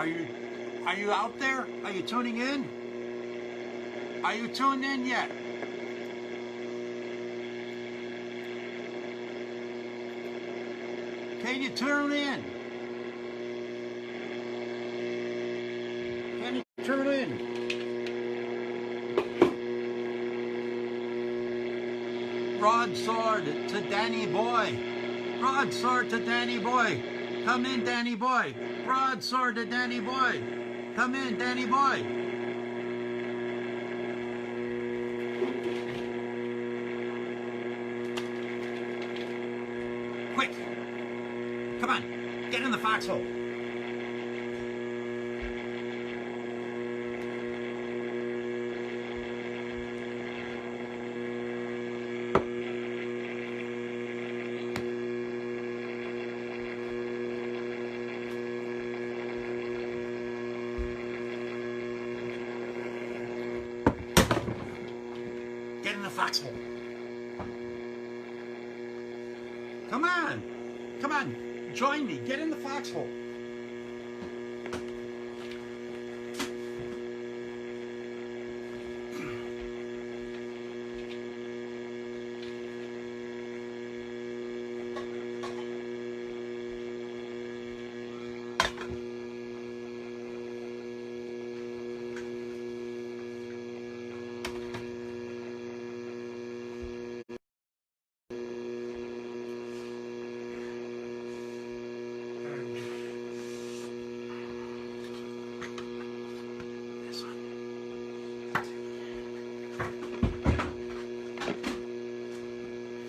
Are you out there? Are you tuning in? Are you tuned in yet? Can you tune in? Can you tune in? Broadsword to Danny Boy. Broadsword to Danny Boy. Come in, Danny Boy. Broadsword to Danny Boy. Come in, Danny Boy. Quick. Come on. Get in the foxhole. Get in the foxhole. Come on. Come on. Join me. Get in the foxhole.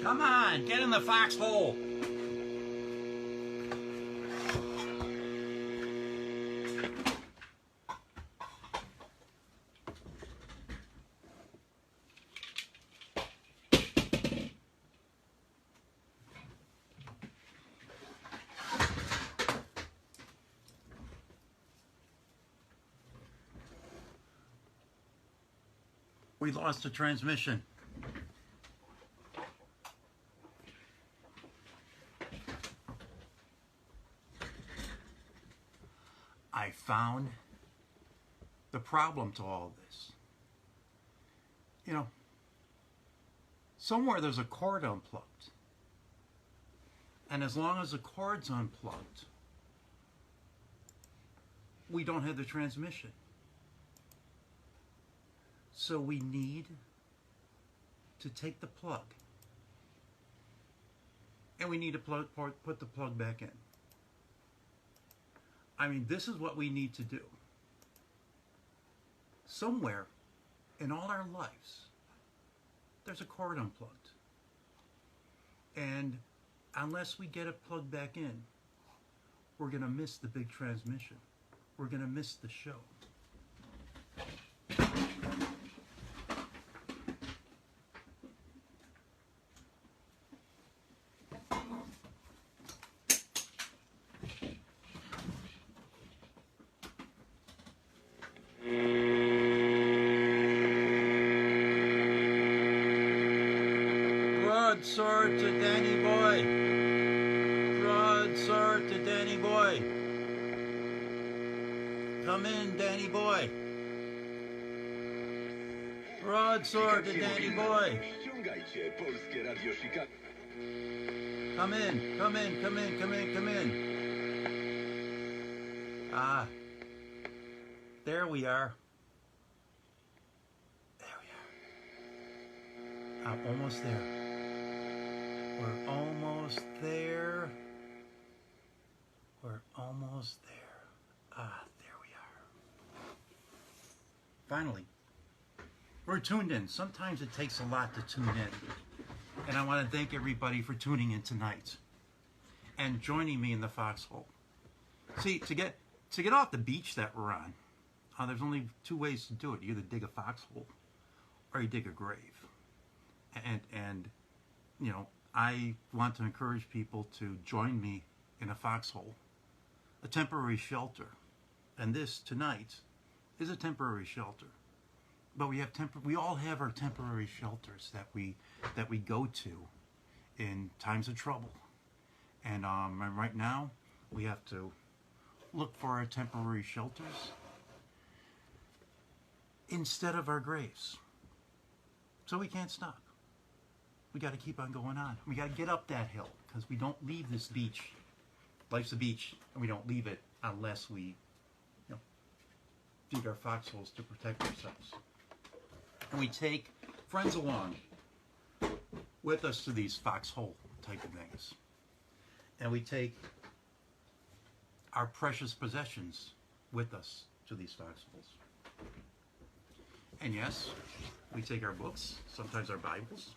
Come on, get in the foxhole. We lost the transmission. I found the problem to all this. You know, somewhere there's a cord unplugged. And as long as the cord's unplugged, we don't have the transmission. So we need to take the plug and we need to put the plug back in. I mean, this is what we need to do. Somewhere in all our lives, there's a cord unplugged. And unless we get it plugged back in, we're going to miss the big transmission. We're going to miss the show. Broadsword to Danny Boy. Broadsword to Danny Boy. Come in, Danny Boy. Broadsword to Danny Boy. Come in, come in, come in, come in, come in. Ah, there we are. There we are. I'm almost there. We're almost there. We're almost there. Ah, there we are. Finally, we're tuned in. Sometimes it takes a lot to tune in. And I want to thank everybody for tuning in tonight and joining me in the foxhole. See, to get off the beach that we're on, there's only two ways to do it. You either dig a foxhole or you dig a grave. And you know, I want to encourage people to join me in a foxhole, a temporary shelter. And this tonight is a temporary shelter. But we all have our temporary shelters that we go to in times of trouble. And right now we have to look for our temporary shelters instead of our graves. So we can't stop. We got to keep on going on. We got to get up that hill because we don't leave this beach. Life's a beach, and we don't leave it unless we, dig our foxholes to protect ourselves. And we take friends along with us to these foxhole type of things. And we take our precious possessions with us to these foxholes. And yes, we take our books, sometimes our Bibles,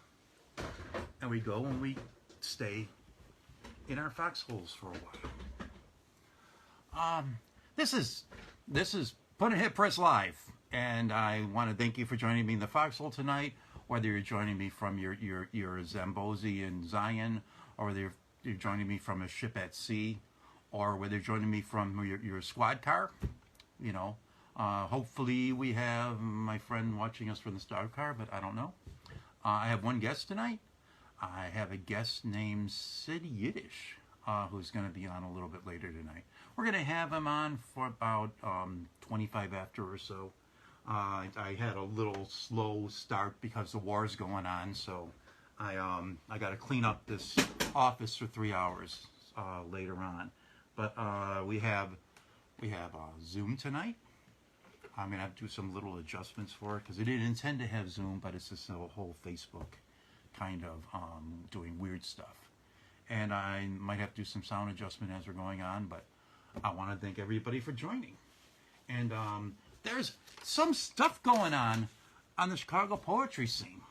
and we go and we stay in our foxholes for a while. This is Puddin'head Press Live, and I want to thank you for joining me in the foxhole tonight. Whether you're joining me from your Zambezi in Zion, or whether you're joining me from a ship at sea, or whether you're joining me from your squad car, hopefully we have my friend watching us from the star car, but I don't know. I have one guest tonight. I have a guest named Sid Yiddish, who's going to be on a little bit later tonight. We're going to have him on for about 25 after or so. I had a little slow start because the war's going on, so I got to clean up this office for 3 hours later on. But we have Zoom tonight. I'm going to have to do some little adjustments for it because I didn't intend to have Zoom, but it's just a whole Facebook kind of doing weird stuff. And I might have to do some sound adjustment as we're going on, but I want to thank everybody for joining. And there's some stuff going on the Chicago poetry scene.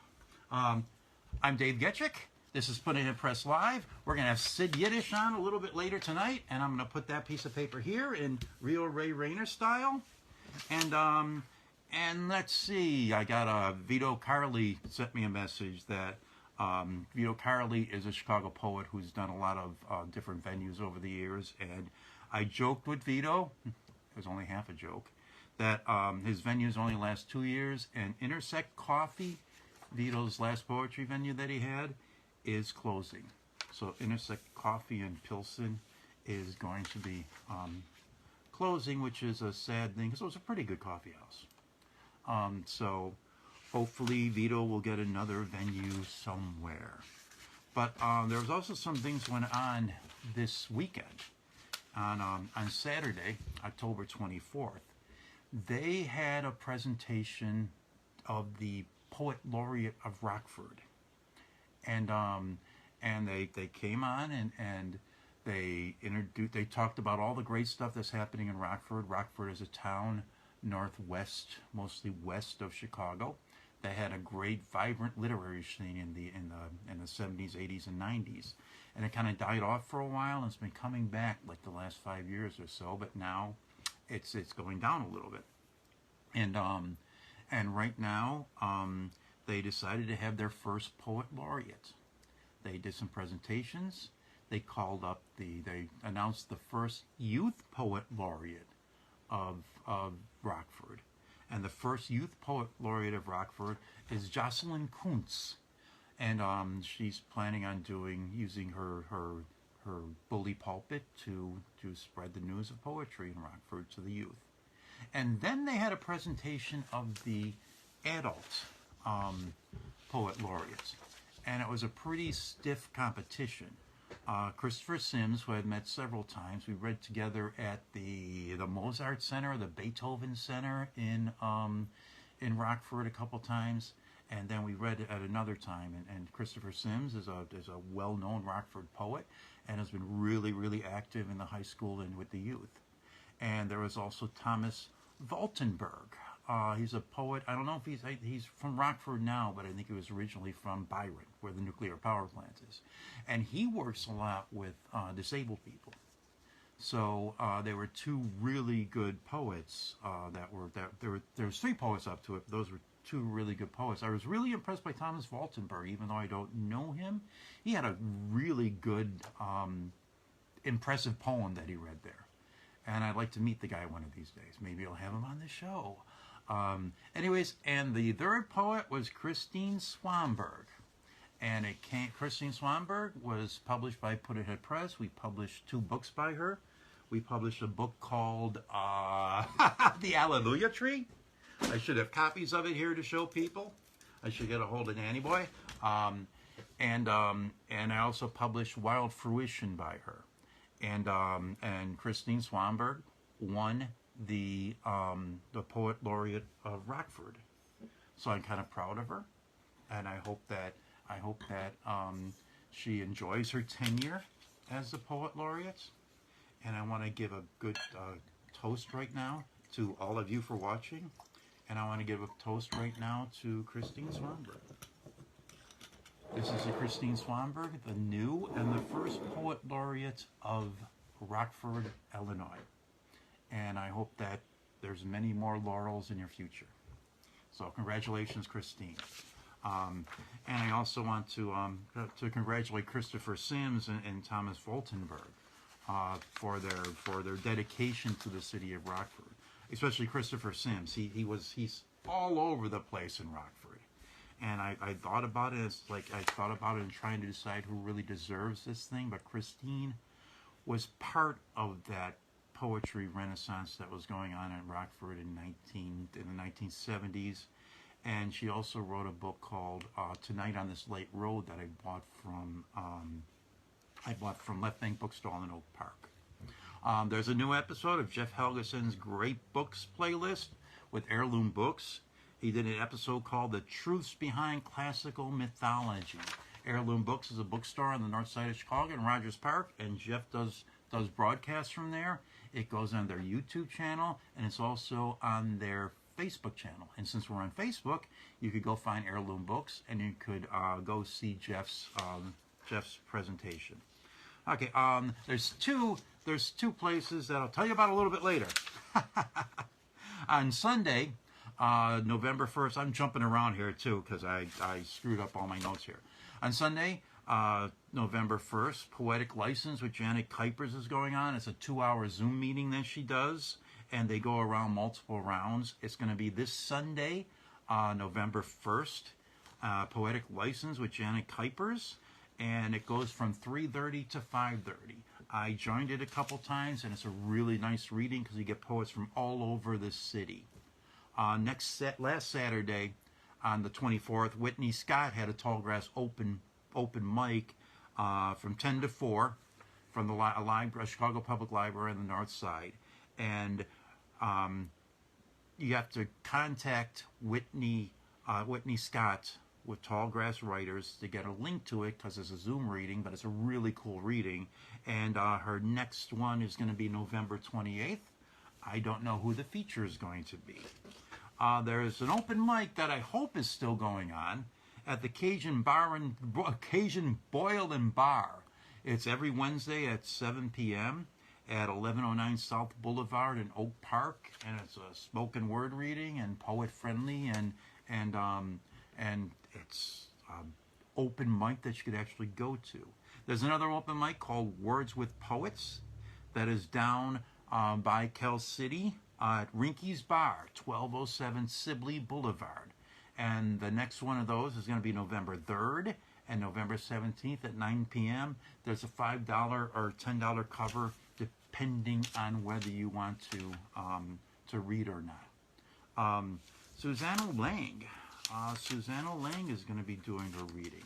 I'm Dave Getchick. This is Puddin'head Press Live. We're going to have Sid Yiddish on a little bit later tonight, and I'm going to put that piece of paper here in real Ray Rayner style. And let's see, I got Vito Carli sent me a message that Vito Carli is a Chicago poet who's done a lot of different venues over the years, and I joked with Vito, it was only half a joke, that his venues only last 2 years, and Intersect Coffee, Vito's last poetry venue that he had, is closing. So Intersect Coffee in Pilsen is going to be closing, which is a sad thing because it was a pretty good coffee house. So hopefully Vito will get another venue somewhere. But there was also some things went on this weekend. On Saturday, October 24th, they had a presentation of the Poet Laureate of Rockford. And they came on and they talked about all the great stuff that's happening in Rockford. Rockford is a town northwest, mostly west of Chicago. They had a great, vibrant literary scene in the 70s, 80s, and 90s, and it kind of died off for a while, and it's been coming back like the last 5 years or so. But now, it's going down a little bit, and right now, they decided to have their first poet laureate. They did some presentations. They announced the first youth poet laureate of Rockford. And the first youth poet laureate of Rockford is Jocelyn Kuntz. And she's planning on using her bully pulpit to spread the news of poetry in Rockford to the youth. And then they had a presentation of the adult poet laureates. And it was a pretty stiff competition. Christopher Sims, who I had met several times, we read together at the Mozart Center, the Beethoven Center in Rockford a couple times, and then we read at another time. And Christopher Sims is a well-known Rockford poet, and has been really, really active in the high school and with the youth. And there was also Thomas Valtenberg. He's a poet. I don't know if he's from Rockford now, but I think he was originally from Byron, where the nuclear power plant is. And he works a lot with disabled people. So there were two really good poets there was three poets up to it, but those were two really good poets. I was really impressed by Thomas Valtenberg, even though I don't know him. He had a really good, impressive poem that he read there. And I'd like to meet the guy one of these days. Maybe I'll have him on the show. Anyways, and the third poet was Christine Swanberg. And Christine Swanberg was published by Puddin'head Press. We published 2 books by her. We published a book called The Hallelujah Tree. I should have copies of it here to show people. I should get a hold of Nanny Boy. And I also published Wild Fruition by her. And Christine Swanberg won the Poet Laureate of Rockford. So I'm kind of proud of her, and I hope that she enjoys her tenure as the Poet Laureate. And I want to give a good toast right now to all of you for watching. And I want to give a toast right now to Christine Swanberg. This is Christine Swanberg, the new and the first Poet Laureate of Rockford, Illinois. And I hope that there's many more laurels in your future. So congratulations, Christine. And I also want to congratulate Christopher Sims and Thomas Voltenberg for their dedication to the city of Rockford. Especially Christopher Sims. He's all over the place in Rockford. And I thought about it. It's like I thought about it and trying to decide who really deserves this thing. But Christine was part of that poetry renaissance that was going on in Rockford in the 1970s. And she also wrote a book called Tonight on This Late Road that I bought from Left Bank Bookstall in Oak Park. There's a new episode of Jeff Helgeson's Great Books playlist with Heirloom Books. He did an episode called The Truths Behind Classical Mythology. Heirloom Books is a bookstore on the north side of Chicago in Rogers Park, and Jeff does broadcasts from there. It goes on their YouTube channel, and it's also on their Facebook channel. And since we're on Facebook, you could go find Heirloom Books, and you could go see Jeff's presentation. Okay, there's two places that I'll tell you about a little bit later. On Sunday, November 1st, I'm jumping around here too because I screwed up all my notes here. On Sunday, November 1st, Poetic License with Janet Kuipers is going on. It's a 2-hour Zoom meeting that she does, and they go around multiple rounds. It's going to be this Sunday, November 1st, Poetic License with Janet Kuipers, and it goes from 3:30 to 5:30. I joined it a couple times, and it's a really nice reading because you get poets from all over the city. Last Saturday, on the 24th, Whitney Scott had a Tallgrass open mic from 10 to 4 from the Chicago Public Library on the north side. And you have to contact Whitney Scott with Tallgrass Writers to get a link to it because it's a Zoom reading, but it's a really cool reading. And her next one is going to be November 28th. I don't know who the feature is going to be. There's an open mic that I hope is still going on at the Cajun Boil and Bar. It's every Wednesday at 7 p.m. at 1109 South Boulevard in Oak Park, and it's a spoken word reading and poet friendly, and it's open mic that you could actually go to. There's another open mic called Words with Poets that is down by Cal City at Rinky's Bar, 1207 Sibley Boulevard. And the next one of those is going to be November 3rd and November 17th at 9 p.m. There's a $5 or $10 cover depending on whether you want to read or not. Susanna Lang. Susanna Lang is going to be doing her reading.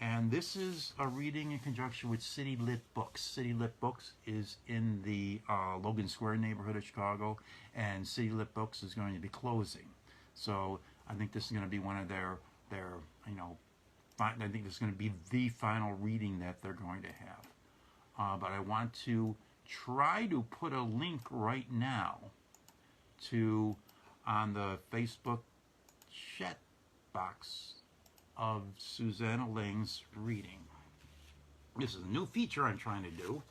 And this is a reading in conjunction with City Lit Books. City Lit Books is in the Logan Square neighborhood of Chicago, and City Lit Books is going to be closing. So I think this is going to be one of their I think this is going to be the final reading that they're going to have. But I want to try to put a link right now on the Facebook chat box of Susanna Lang's reading. This is a new feature I'm trying to do,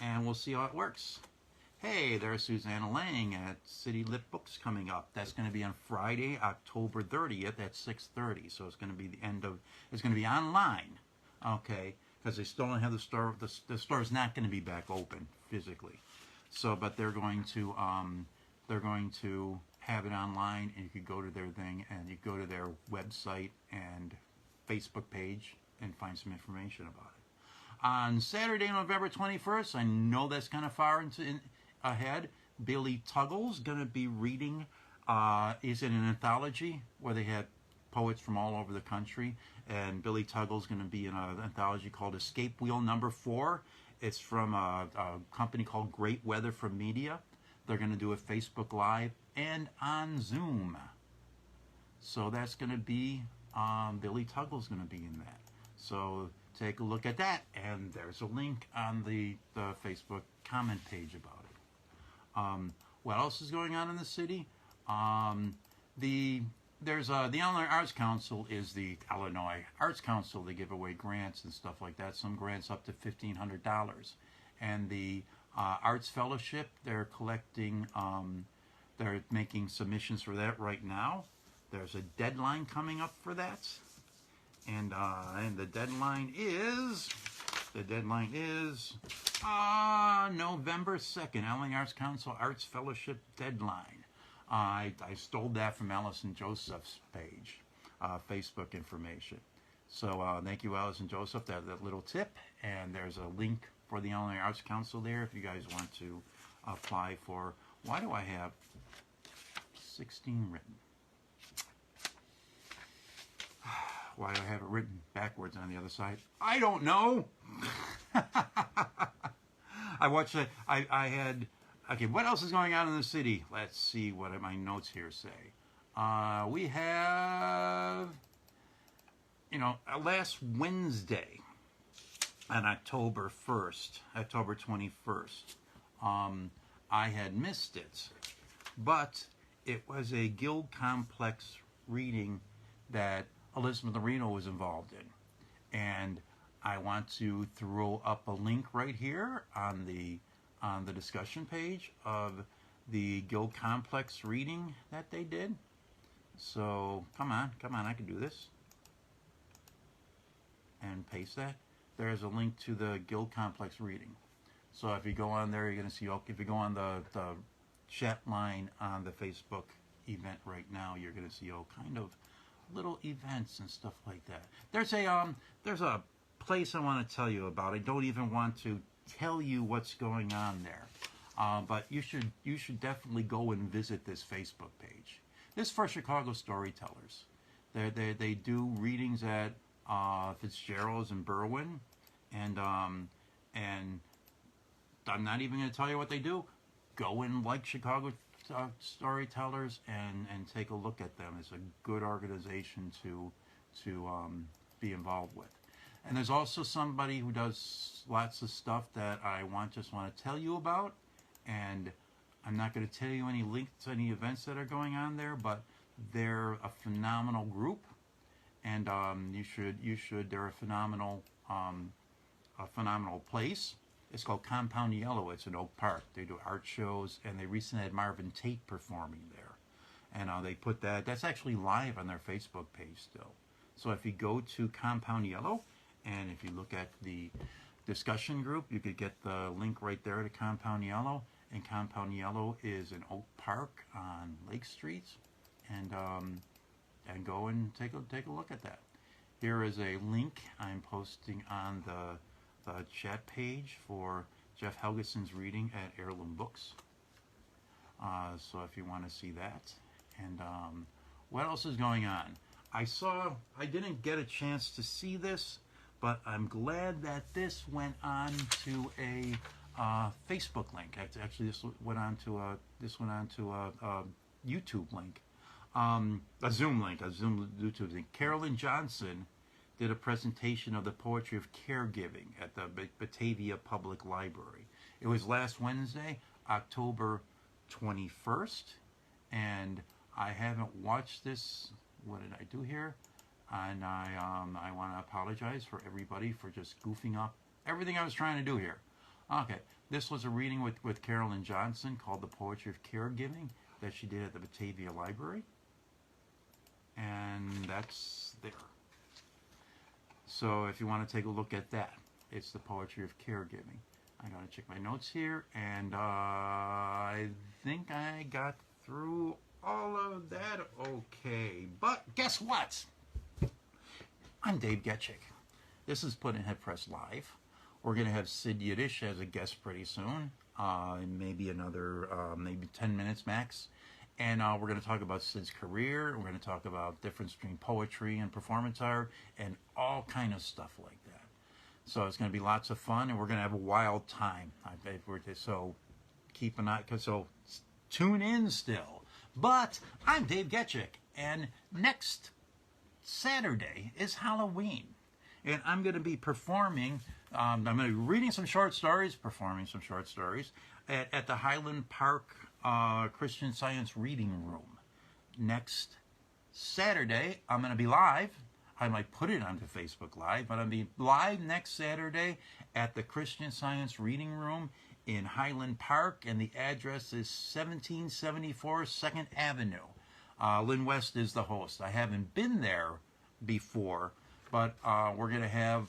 and we'll see how it works. Hey, there's Susanna Lang at City Lit Books coming up. That's going to be on Friday, October 30th at 6:30. So it's going to be it's going to be online, okay? Because they still don't have the store. The store is not going to be back open physically. So, but they're going to have it online, and you could go to their thing, and you go to their website and Facebook page and find some information about On Saturday, November 21st, I know that's kind of far ahead, Billy Tuggle's going to be reading, is in an anthology where they had poets from all over the country, and Billy Tuggle's going to be in an anthology called Escape Wheel Number 4. It's from a company called Great Weather from Media. They're going to do a Facebook Live and on Zoom. So that's going to be, Billy Tuggle's going to be in that. So take a look at that, and there's a link on the Facebook comment page about it. What else is going on in the city? The Illinois Arts Council is the Illinois Arts Council. They give away grants and stuff like that. Some grants up to $1,500, and the Arts Fellowship, they're collecting. They're making submissions for that right now. There's a deadline coming up for that, and the deadline is November 2nd. Illinois Arts Council Arts Fellowship deadline. I stole that from Allison Joseph's page, Facebook information. So thank you, Allison Joseph, that little tip. And there's a link for the Illinois Arts Council there if you guys want to apply for. Why do I have 16 written? Why do I have it written backwards on the other side? I don't know. I watched it. I had. Okay, what else is going on in the city? Let's see what my notes here say. We have, last Wednesday, on October 1st, October 21st, I had missed it, but it was a Guild Complex reading that Elizabeth Areno was involved in, and I want to throw up a link right here on the discussion page of the Guild Complex reading that they did. So come on, I can do this. And paste that. There's a link to the Guild Complex reading. So if you go on there, you're going to see, if you go on the chat line on the Facebook event right now, you're going to see all kind of little events and stuff like that. There's a place I want to tell you about. I don't even want to tell you what's going on there, but you should definitely go and visit this Facebook page. This is for Chicago storytellers. They do readings at Fitzgerald's in Berwyn, and I'm not even going to tell you what they do. Go and like Chicago storytellers and take a look at them. It's a good organization to be involved with. And there's also somebody who does lots of stuff that I just want to tell you about. And I'm not going to tell you any links to any events that are going on there, but they're a phenomenal group. And you should. They're a phenomenal place. It's called Compound Yellow. It's in Oak Park. They do art shows, and they recently had Marvin Tate performing there. And they put that's actually live on their Facebook page still. So if you go to Compound Yellow, and if you look at the discussion group, you could get the link right there to Compound Yellow. And Compound Yellow is in Oak Park on Lake Street. And go and take a look at that. Here is a link I'm posting on the chat page for Jeff Helgeson's reading at Heirloom Books. So if you want to see that. And what else is going on? I didn't get a chance to see this, but I'm glad that this went on to a Facebook link. Actually, this went on to a YouTube link, a Zoom link, a Zoom YouTube link. Carolyn Johnson did a presentation of the poetry of caregiving at the Batavia Public Library. It was last Wednesday, October 21st, and I haven't watched this. What did I do here? And I want to apologize for everybody for just goofing up everything I was trying to do here. Okay, this was a reading with Carolyn Johnson called The Poetry of Caregiving that she did at the Batavia Library. And that's there. So if you want to take a look at that, it's The Poetry of Caregiving. I'm going to check my notes here, and I think I got through all of that okay. But guess what? I'm Dave Getchick. This is Puddin'head Press Live. We're going to have Sid Yiddish as a guest pretty soon, maybe another, maybe 10 minutes max. And we're going to talk about Sid's career. We're going to talk about difference between poetry and performance art and all kind of stuff like that. So it's going to be lots of fun, and we're going to have a wild time. So keep an eye, so tune in still. But I'm Dave Getchick, and next Saturday is Halloween. And I'm going to be performing, I'm going to be reading some short stories, performing some short stories at the Highland Park Christian Science Reading Room. Next Saturday, I'm going to be live. I might put it onto Facebook Live, but I'll be live next Saturday at the Christian Science Reading Room in Highland Park, and the address is 1774 2nd Avenue. Lynn West is the host. I haven't been there before, but we're going to have,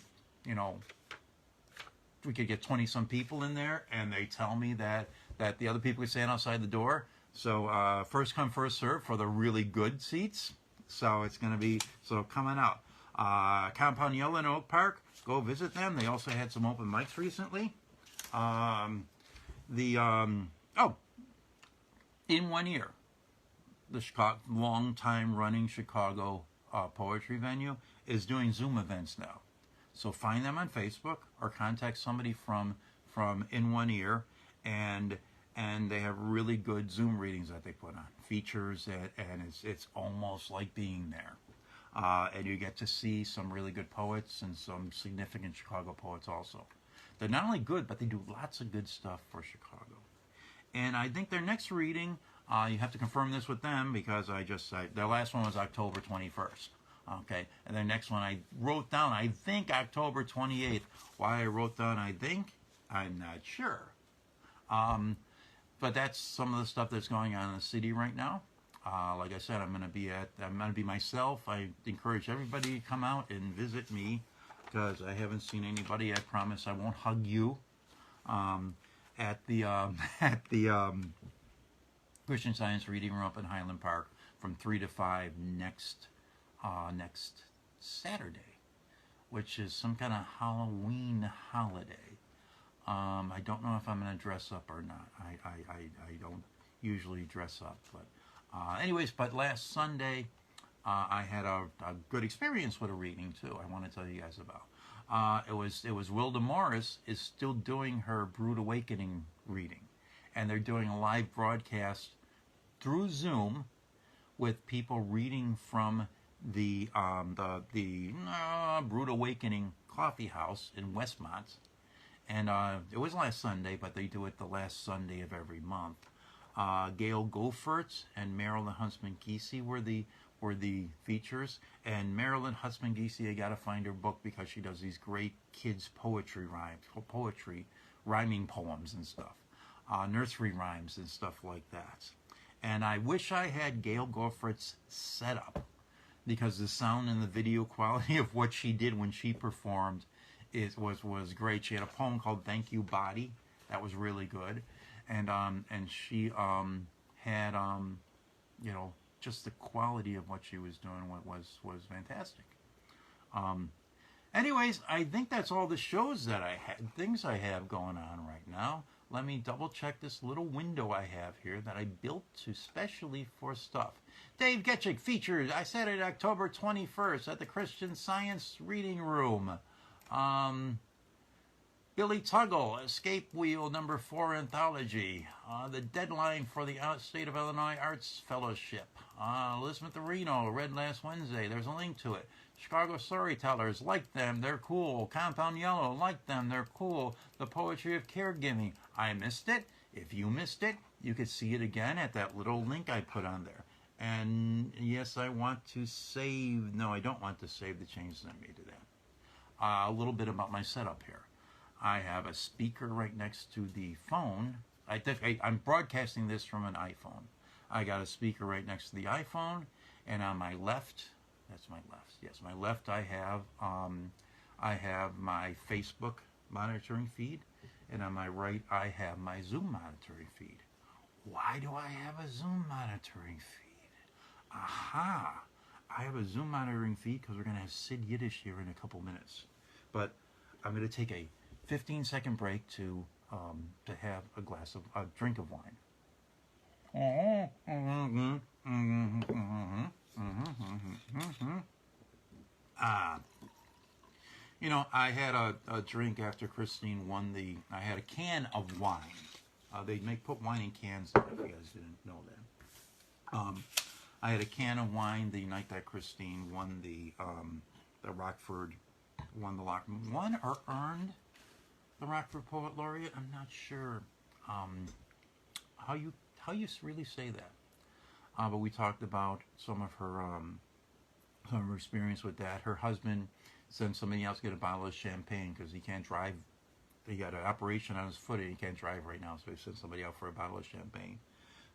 we could get 20-some people in there, and they tell me that the other people are standing outside the door. So first come, first serve for the really good seats. So it's going to be, coming out. Compound Yellow in Oak Park, go visit them. They also had some open mics recently. In 1 year, the long-time running Chicago poetry venue is doing Zoom events now. So find them on Facebook or contact somebody from In 1 Year, and they have really good Zoom readings that they put on, features, and it's almost like being there. And you get to see some really good poets and some significant Chicago poets also. They're not only good, but they do lots of good stuff for Chicago. And I think their next reading, you have to confirm this with them, because their last one was October 21st. Okay, and their next one I wrote down, I think October 28th. Why I wrote down I think, I'm not sure. But that's some of the stuff that's going on in the city right now. Like I said, I'm going to be myself. I encourage everybody to come out and visit me, because I haven't seen anybody. I promise I won't hug you. At the Christian Science Reading Room up in Highland Park from 3 to 5 next Saturday, which is some kind of Halloween holiday. I don't know if I'm going to dress up or not. I don't usually dress up, but anyways. But last Sunday, I had a good experience with a reading too. I want to tell you guys about. It was Wilda Morris is still doing her Brood Awakening reading, and they're doing a live broadcast through Zoom with people reading from the Brood Awakening Coffee House in Westmont. And it was last Sunday, but they do it the last Sunday of every month. Gail Goforts and Marilyn Huntsman-Giese were the features. And Marilyn Huntsman-Giese, I got to find her book, because she does these great kids poetry rhyming poems and stuff, nursery rhymes and stuff like that. And I wish I had Gail Goforts' setup, because the sound and the video quality of what she did when she performed was great. She had a poem called "Thank You, Body" that was really good, and she had just the quality of what she was doing was fantastic. Anyways, I think that's all the shows that things I have going on right now. Let me double check this little window I have here that I built specially for stuff. Dave Getchick features, I said it, October 21st at the Christian Science Reading Room. Billy Tuggle, Escape Wheel #4 Anthology. The deadline for the State of Illinois Arts Fellowship. Elizabeth Reno, read last Wednesday. There's a link to it. Chicago Storytellers, like them, they're cool. Compound Yellow, like them, they're cool. The Poetry of Caregiving. I missed it. If you missed it, you could see it again at that little link I put on there. And yes, I want to save, no, I don't want to save the changes I made to that. A little bit about my setup here. I have a speaker right next to the phone. I'm broadcasting this from an iPhone. I got a speaker right next to the iPhone, and on my left, that's my left, yes, my left, I have my Facebook monitoring feed, and on my right, I have my Zoom monitoring feed. Why do I have a Zoom monitoring feed? Aha! I have a Zoom monitoring feed because we're going to have Sid Yiddish here in a couple minutes. But I'm going to take a 15-second break to have a drink of wine. Ah, you know, I had a drink after Christine won I had a can of wine. They put wine in cans now, if you guys didn't know that. I had a can of wine the night that Christine won the Rockford, won or earned the Rockford Poet Laureate. I'm not sure how you really say that. But we talked about some of her experience with that. Her husband sent somebody else to get a bottle of champagne because he can't drive. He got an operation on his foot and he can't drive right now, so he sent somebody out for a bottle of champagne.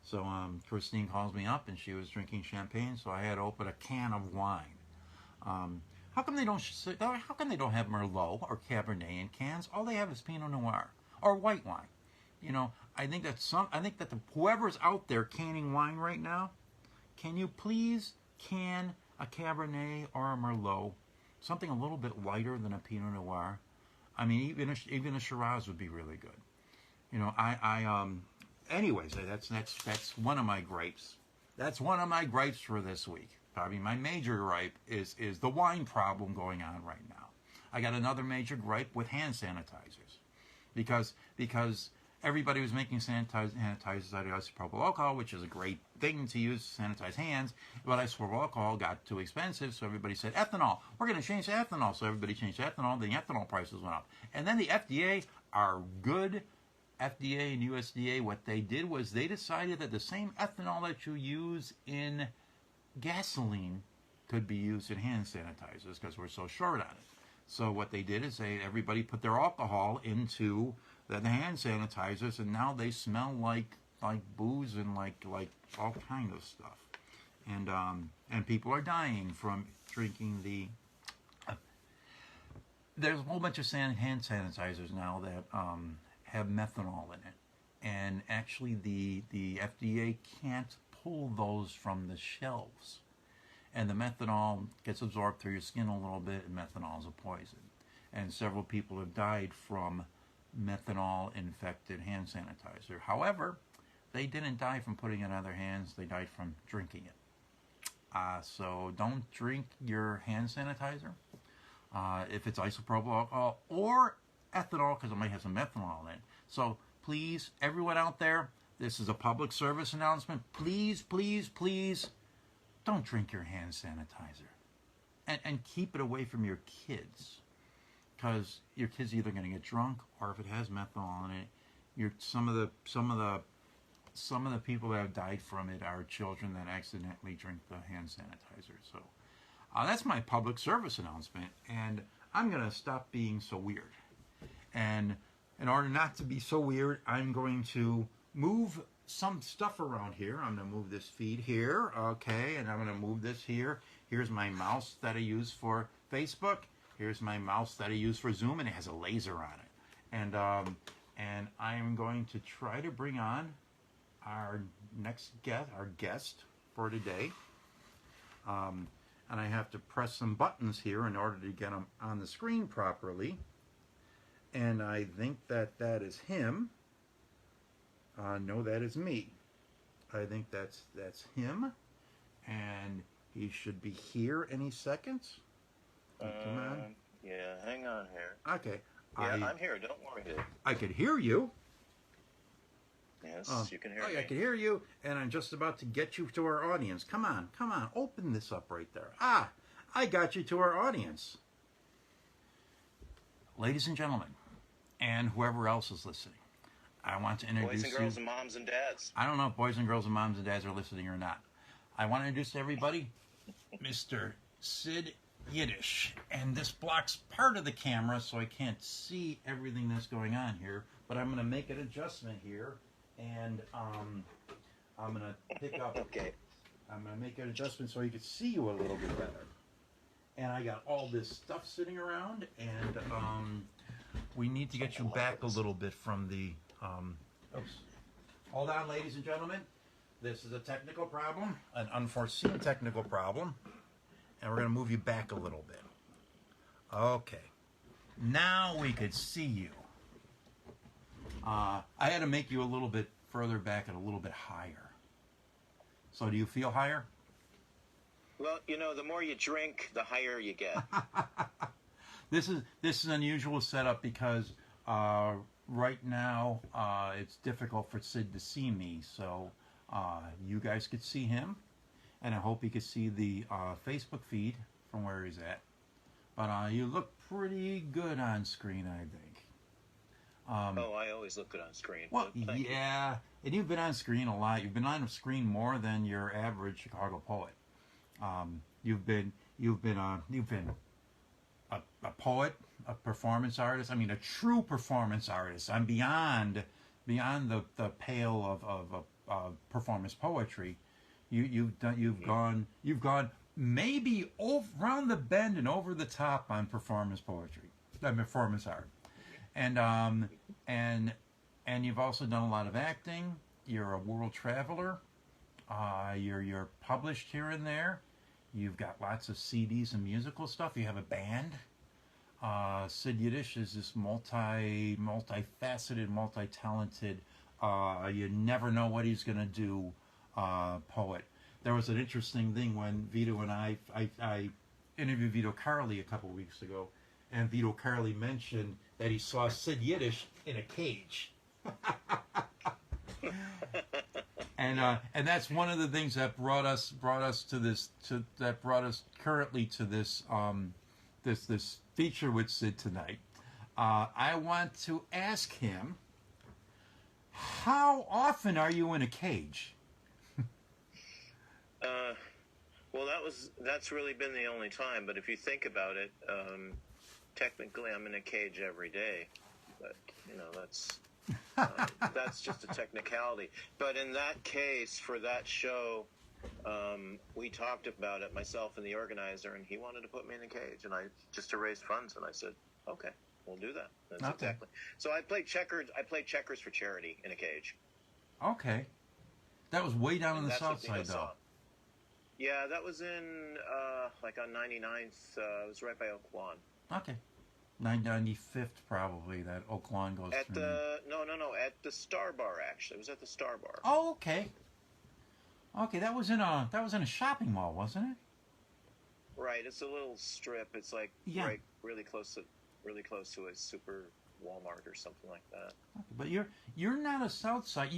So Christine calls me up and she was drinking champagne, so I had to open a can of wine. How come they don't have Merlot or Cabernet in cans? All they have is Pinot Noir or white wine. You know, I think that whoever's out there canning wine right now, can you please can a Cabernet or a Merlot, something a little bit lighter than a Pinot Noir? I mean, even a Shiraz would be really good. You know, anyways, that's one of my gripes. That's one of my gripes for this week. Probably my major gripe is the wine problem going on right now. I got another major gripe with hand sanitizers, because everybody was making sanitizers out of isopropyl alcohol, which is a great thing to use to sanitize hands, but isopropyl alcohol got too expensive, so everybody said, ethanol, we're going to change to ethanol. So everybody changed to ethanol, the ethanol prices went up. And then the FDA, our good FDA and USDA, what they did was they decided that the same ethanol that you use in gasoline could be used in hand sanitizers because we're so short on it. So what they did is everybody put their alcohol into the hand sanitizers, and now they smell like booze and like all kind of stuff. And people are dying from drinking the. There's a whole bunch of hand sanitizers now that have methanol in it, and actually the FDA can't pull those from the shelves. And the methanol gets absorbed through your skin a little bit, and methanol is a poison. And several people have died from methanol-infected hand sanitizer. However, they didn't die from putting it on their hands, they died from drinking it. So don't drink your hand sanitizer if it's isopropyl alcohol or ethanol, because it might have some methanol in it. So please, everyone out there, this is a public service announcement. Please, please, please, don't drink your hand sanitizer. And keep it away from your kids. Because your kid's either going to get drunk, or if it has methanol in it, some of the people that have died from it are children that accidentally drink the hand sanitizer. So that's my public service announcement, and I'm going to stop being so weird. And in order not to be so weird, I'm going to move some stuff around here. I'm going to move this feed here, okay, and I'm going to move this here. Here's my mouse that I use for Facebook. Here's my mouse that I use for Zoom, and it has a laser on it. And I am going to try to bring on our guest for today. And I have to press some buttons here in order to get them on the screen properly. And I think that is him. No, that is me. I think that's him. And he should be here any second. Come on. Yeah, hang on here. Okay. Yeah, I'm here. Don't worry, dude. I could hear you. Yes, you can hear me. I can hear you, and I'm just about to get you to our audience. Come on. Open this up right there. I got you to our audience. Ladies and gentlemen, and whoever else is listening, I want to introduce boys and girls and moms and dads. I don't know if boys and girls and moms and dads are listening or not. I want to introduce to everybody Mr. Sid Yiddish, and this blocks part of the camera so I can't see everything that's going on here, but I'm going to make an adjustment here, and I'm going to pick up Okay. I'm going to make an adjustment so you can see you a little bit better. And I got all this stuff sitting around, and we need to get you back a little bit from the oops. Hold on, ladies and gentlemen. This is a technical problem, an unforeseen technical problem. And we're going to move you back a little bit. Okay. Now we could see you. I had to make you a little bit further back and a little bit higher. So do you feel higher? Well, the more you drink, the higher you get. This is an unusual setup because right now it's difficult for Sid to see me. So you guys could see him, and I hope he could see the Facebook feed from where he's at. But you look pretty good on screen, I think. I always look good on screen. Well, yeah, and you've been on screen a lot. You've been on screen more than your average Chicago poet. You've been a poet, a performance artist. I mean, a true performance artist. I'm beyond the pale of performance poetry. You've gone maybe around the bend and over the top on performance poetry, performance art, and you've also done a lot of acting. You're a world traveler. You're published here and there. You've got lots of CDs and musical stuff. You have a band. Sid Yiddish is this multifaceted, multi-talented, you never know what he's going to do poet. There was an interesting thing when Vito and I interviewed Vito Carli a couple weeks ago, and Vito Carli mentioned that he saw Sid Yiddish in a cage. And that's one of the things that brought us currently to this this feature with Sid tonight. I want to ask him, how often are you in a cage? Well, that's really been the only time. But if you think about it, technically I'm in a cage every day. But that's just a technicality. But in that case, for that show, we talked about it, myself and the organizer, and he wanted to put me in a cage, and just to raise funds, and I said, okay, we'll do that. That's okay. Exactly. So I played checkers for charity in a cage. Okay, that was way down on the south side, though. Yeah, that was in like on 99th. It was right by Oak Lawn. Okay. 995th probably, that Oak Lawn goes at through. No, at the Star Bar, actually. It was at the Star Bar. Oh, okay. Okay, that was in a shopping mall, wasn't it? Right, it's a little strip. It's like right really close to a super Walmart or something like that. Okay, but you're not a South Side.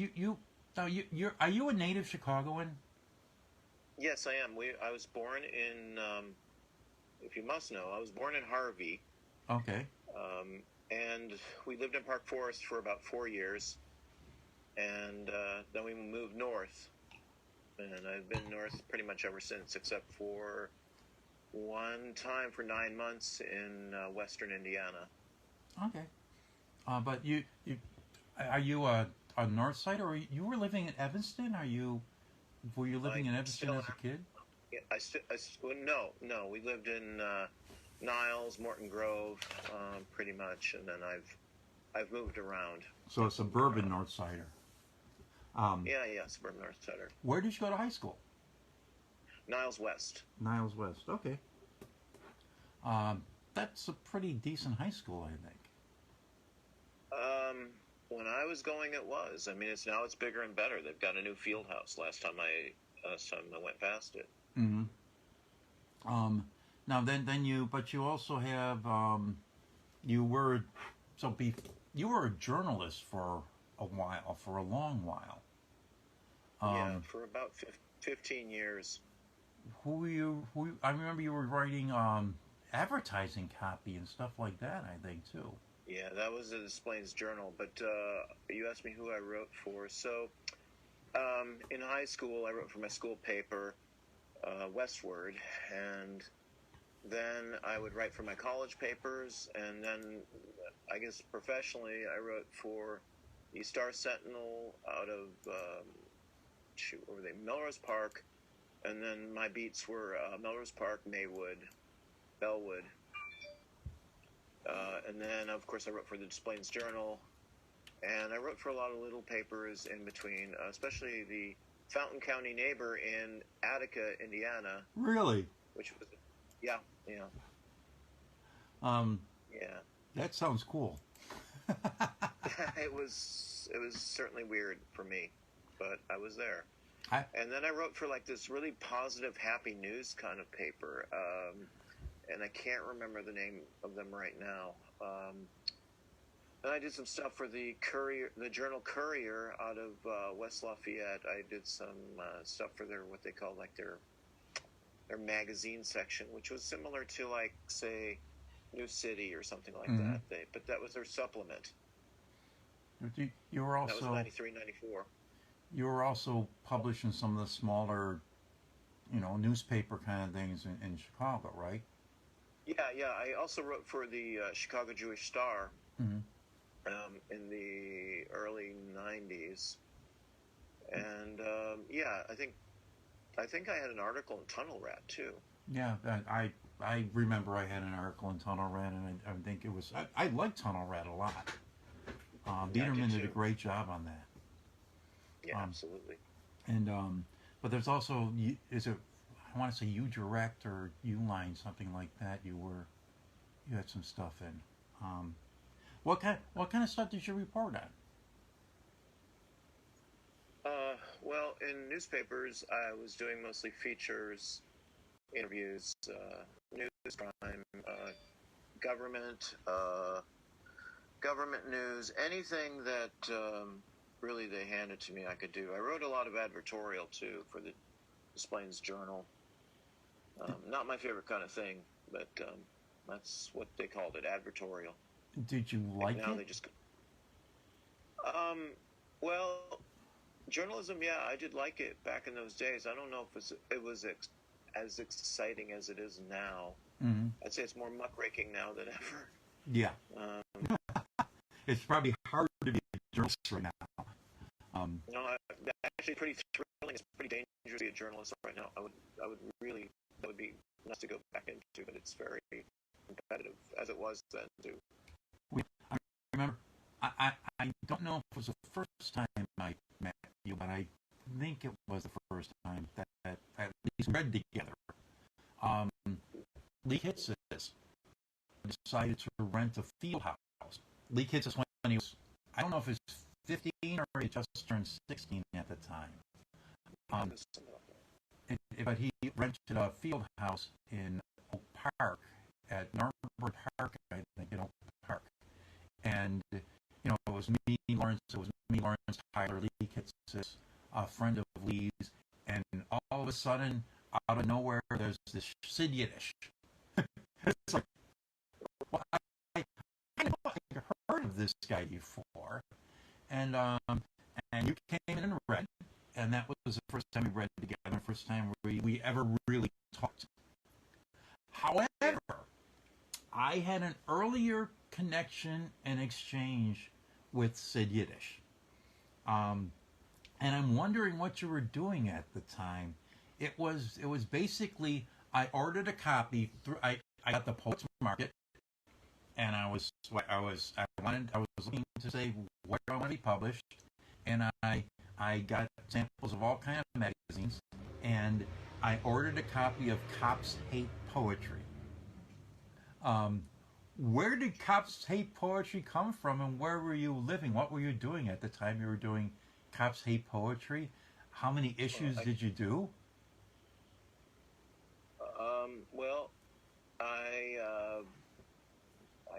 Are you a native Chicagoan? Yes, I am. I was born in if you must know, I was born in Harvey. Okay. And we lived in Park Forest for about 4 years, and then we moved north, and I've been north pretty much ever since, except for one time for 9 months in western Indiana. Okay. But are you a north side, or you were living in Evanston? Were you living in Evanston as a kid? Yeah, no. We lived in Niles, Morton Grove, pretty much, and then I've moved around. So a suburban North Sider. Yeah, suburban North Sider. Where did you go to high school? Niles West. Niles West. Okay. That's a pretty decent high school, I think. When I was going, it was. I mean, it's bigger and better. They've got a new field house. Last time I went past it. Mm-hmm. Now but you also have you were a journalist for a long while. Yeah, for about 15 years. I remember you were writing advertising copy and stuff like that, I think, too. Yeah, that was the Des Plaines Journal, but you asked me who I wrote for. So in high school, I wrote for my school paper, Westward, and then I would write for my college papers, and then I guess professionally I wrote for the Star Sentinel out of, what were they, Melrose Park, and then my beats were Melrose Park, Maywood, Bellwood, and then of course I wrote for the Des Plaines Journal, and I wrote for a lot of little papers in between, especially the Fountain County Neighbor in Attica, Indiana. Really? Which was, yeah. Yeah. That sounds cool. it was certainly weird for me, but I was there. I, And then I wrote for like this really positive, happy news kind of paper, and I can't remember the name of them right now. And I did some stuff for the Courier, the Journal Courier out of West Lafayette. I did some stuff for their what they call like their magazine section, which was similar to like say New City or something like that. But that was their supplement. you were That was also 93, 94. you were also publishing some of the smaller, newspaper kind of things in Chicago, right? Yeah, yeah. I also wrote for the Chicago Jewish Star Mm-hmm. in the early '90s, and yeah, I think I had an article in Tunnel Rat too. Yeah, I remember I had an article in Tunnel Rat, and I think it was I liked Tunnel Rat a lot. Yeah, I Biederman did a too. great job on that. Yeah, Um, absolutely. and but there's also is it I want to say U Direct or U Line, something like that. You had some stuff in. What kind of stuff did you report on? Well, in newspapers, I was doing mostly features, interviews, news, crime, government, government news, anything that really they handed to me, I could do. I wrote a lot of advertorial too for the Des Plaines Journal. Not my favorite kind of thing, but that's what they called it, advertorial. Did you Like like now it? they just. Well, journalism, yeah, I did like it back in those days. I don't know if it was as exciting as it is now. Mm-hmm. I'd say it's more muckraking now than ever. Yeah, Um, it's probably hard to be a journalist right now. no, actually pretty thrilling. It's pretty dangerous to be a journalist right now. I would really, that would be nice to go back into, but it's very competitive as it was then too. I remember. I don't know if it was the first time I met you, but I think it was the first time that at least we read together. Um, Lee Hitzes decided to rent a field house. Lee Hitzes when he was, I don't know if he was 15 or he just turned 16 at the time. But he rented a field house in Oak Park at Nuremberg Park, I think, in Oak Park. And it was me, Lawrence Tyler, Lee Hitzes, a friend of Lee's, and all of a sudden, out of nowhere, there's this Sid Yiddish. It's like, well, I heard of this guy before, and you came in and read, and that was the first time we read together, the first time we ever really talked. However, I had an earlier connection and exchange with Sid Yiddish, and I'm wondering what you were doing at the time. It was basically I ordered a copy through I got the Poets Market, and I was looking to say where do I want to be published, and I got samples of all kinds of magazines, and I ordered a copy of Cops Hate Poetry. Where did Cops Hate Poetry come from, and where were you living? What were you doing at the time you were doing Cops Hate Poetry? How many issues did you do? Well, I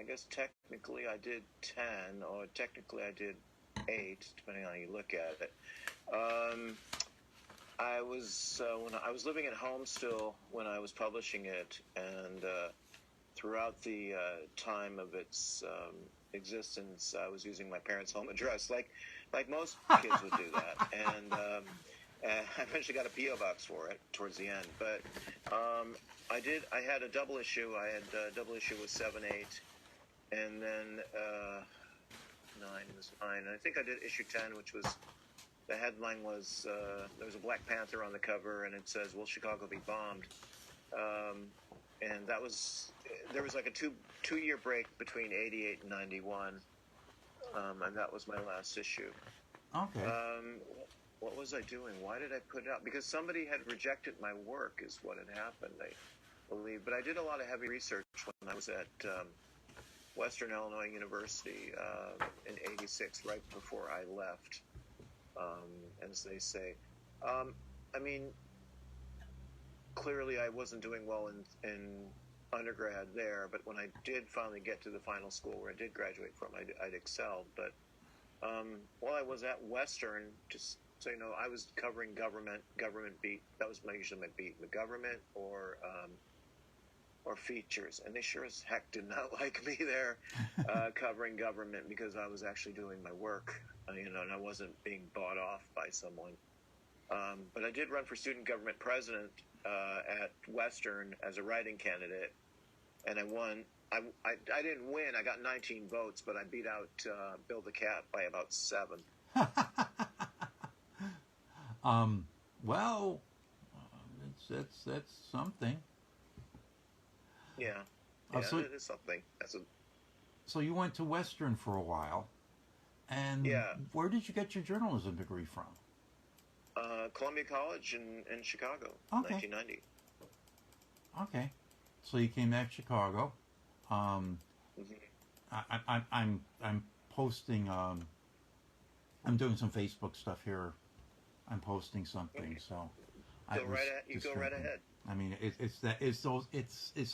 guess technically I did 10, or technically I did 8, depending on how you look at it. I was when I was living at home still when I was publishing it, and throughout the time of its existence, I was using my parents' home address, like most kids would do that, and I eventually got a PO box for it towards the end. But I had a double issue. I had a double issue with 7, 8, and then 9 was 9. And I think I did issue 10, which was the headline was there was a Black Panther on the cover, and it says, "Will Chicago be bombed?" And that was there was like a two-year break between 88 and 91, and that was my last issue. Okay. What was I doing? Why did I put it out? Because somebody had rejected my work, is what had happened, I believe. But I did a lot of heavy research when I was at Western Illinois University in '86, right before I left. As they say, I mean, clearly I wasn't doing well in undergrad there, but when I did finally get to the final school where I did graduate from, I'd excelled. But while I was at Western, just so you know, I was covering government beat. That was usually my beat, the government or features, and they sure as heck did not like me there covering government because I was actually doing my work, and I wasn't being bought off by someone. But I did run for student government president at Western as a writing candidate, and I won. I didn't win. I got 19 votes, but I beat out Bill the Cat by about 7. Well, that's something. Yeah, So, it is something. so you went to Western for a while, and where did you get your journalism degree from? Columbia College in Chicago, Okay. 1990. Okay, so you came back to Chicago. I'm posting. I'm doing some Facebook stuff here. I'm posting something, so Go right ahead. I mean, it's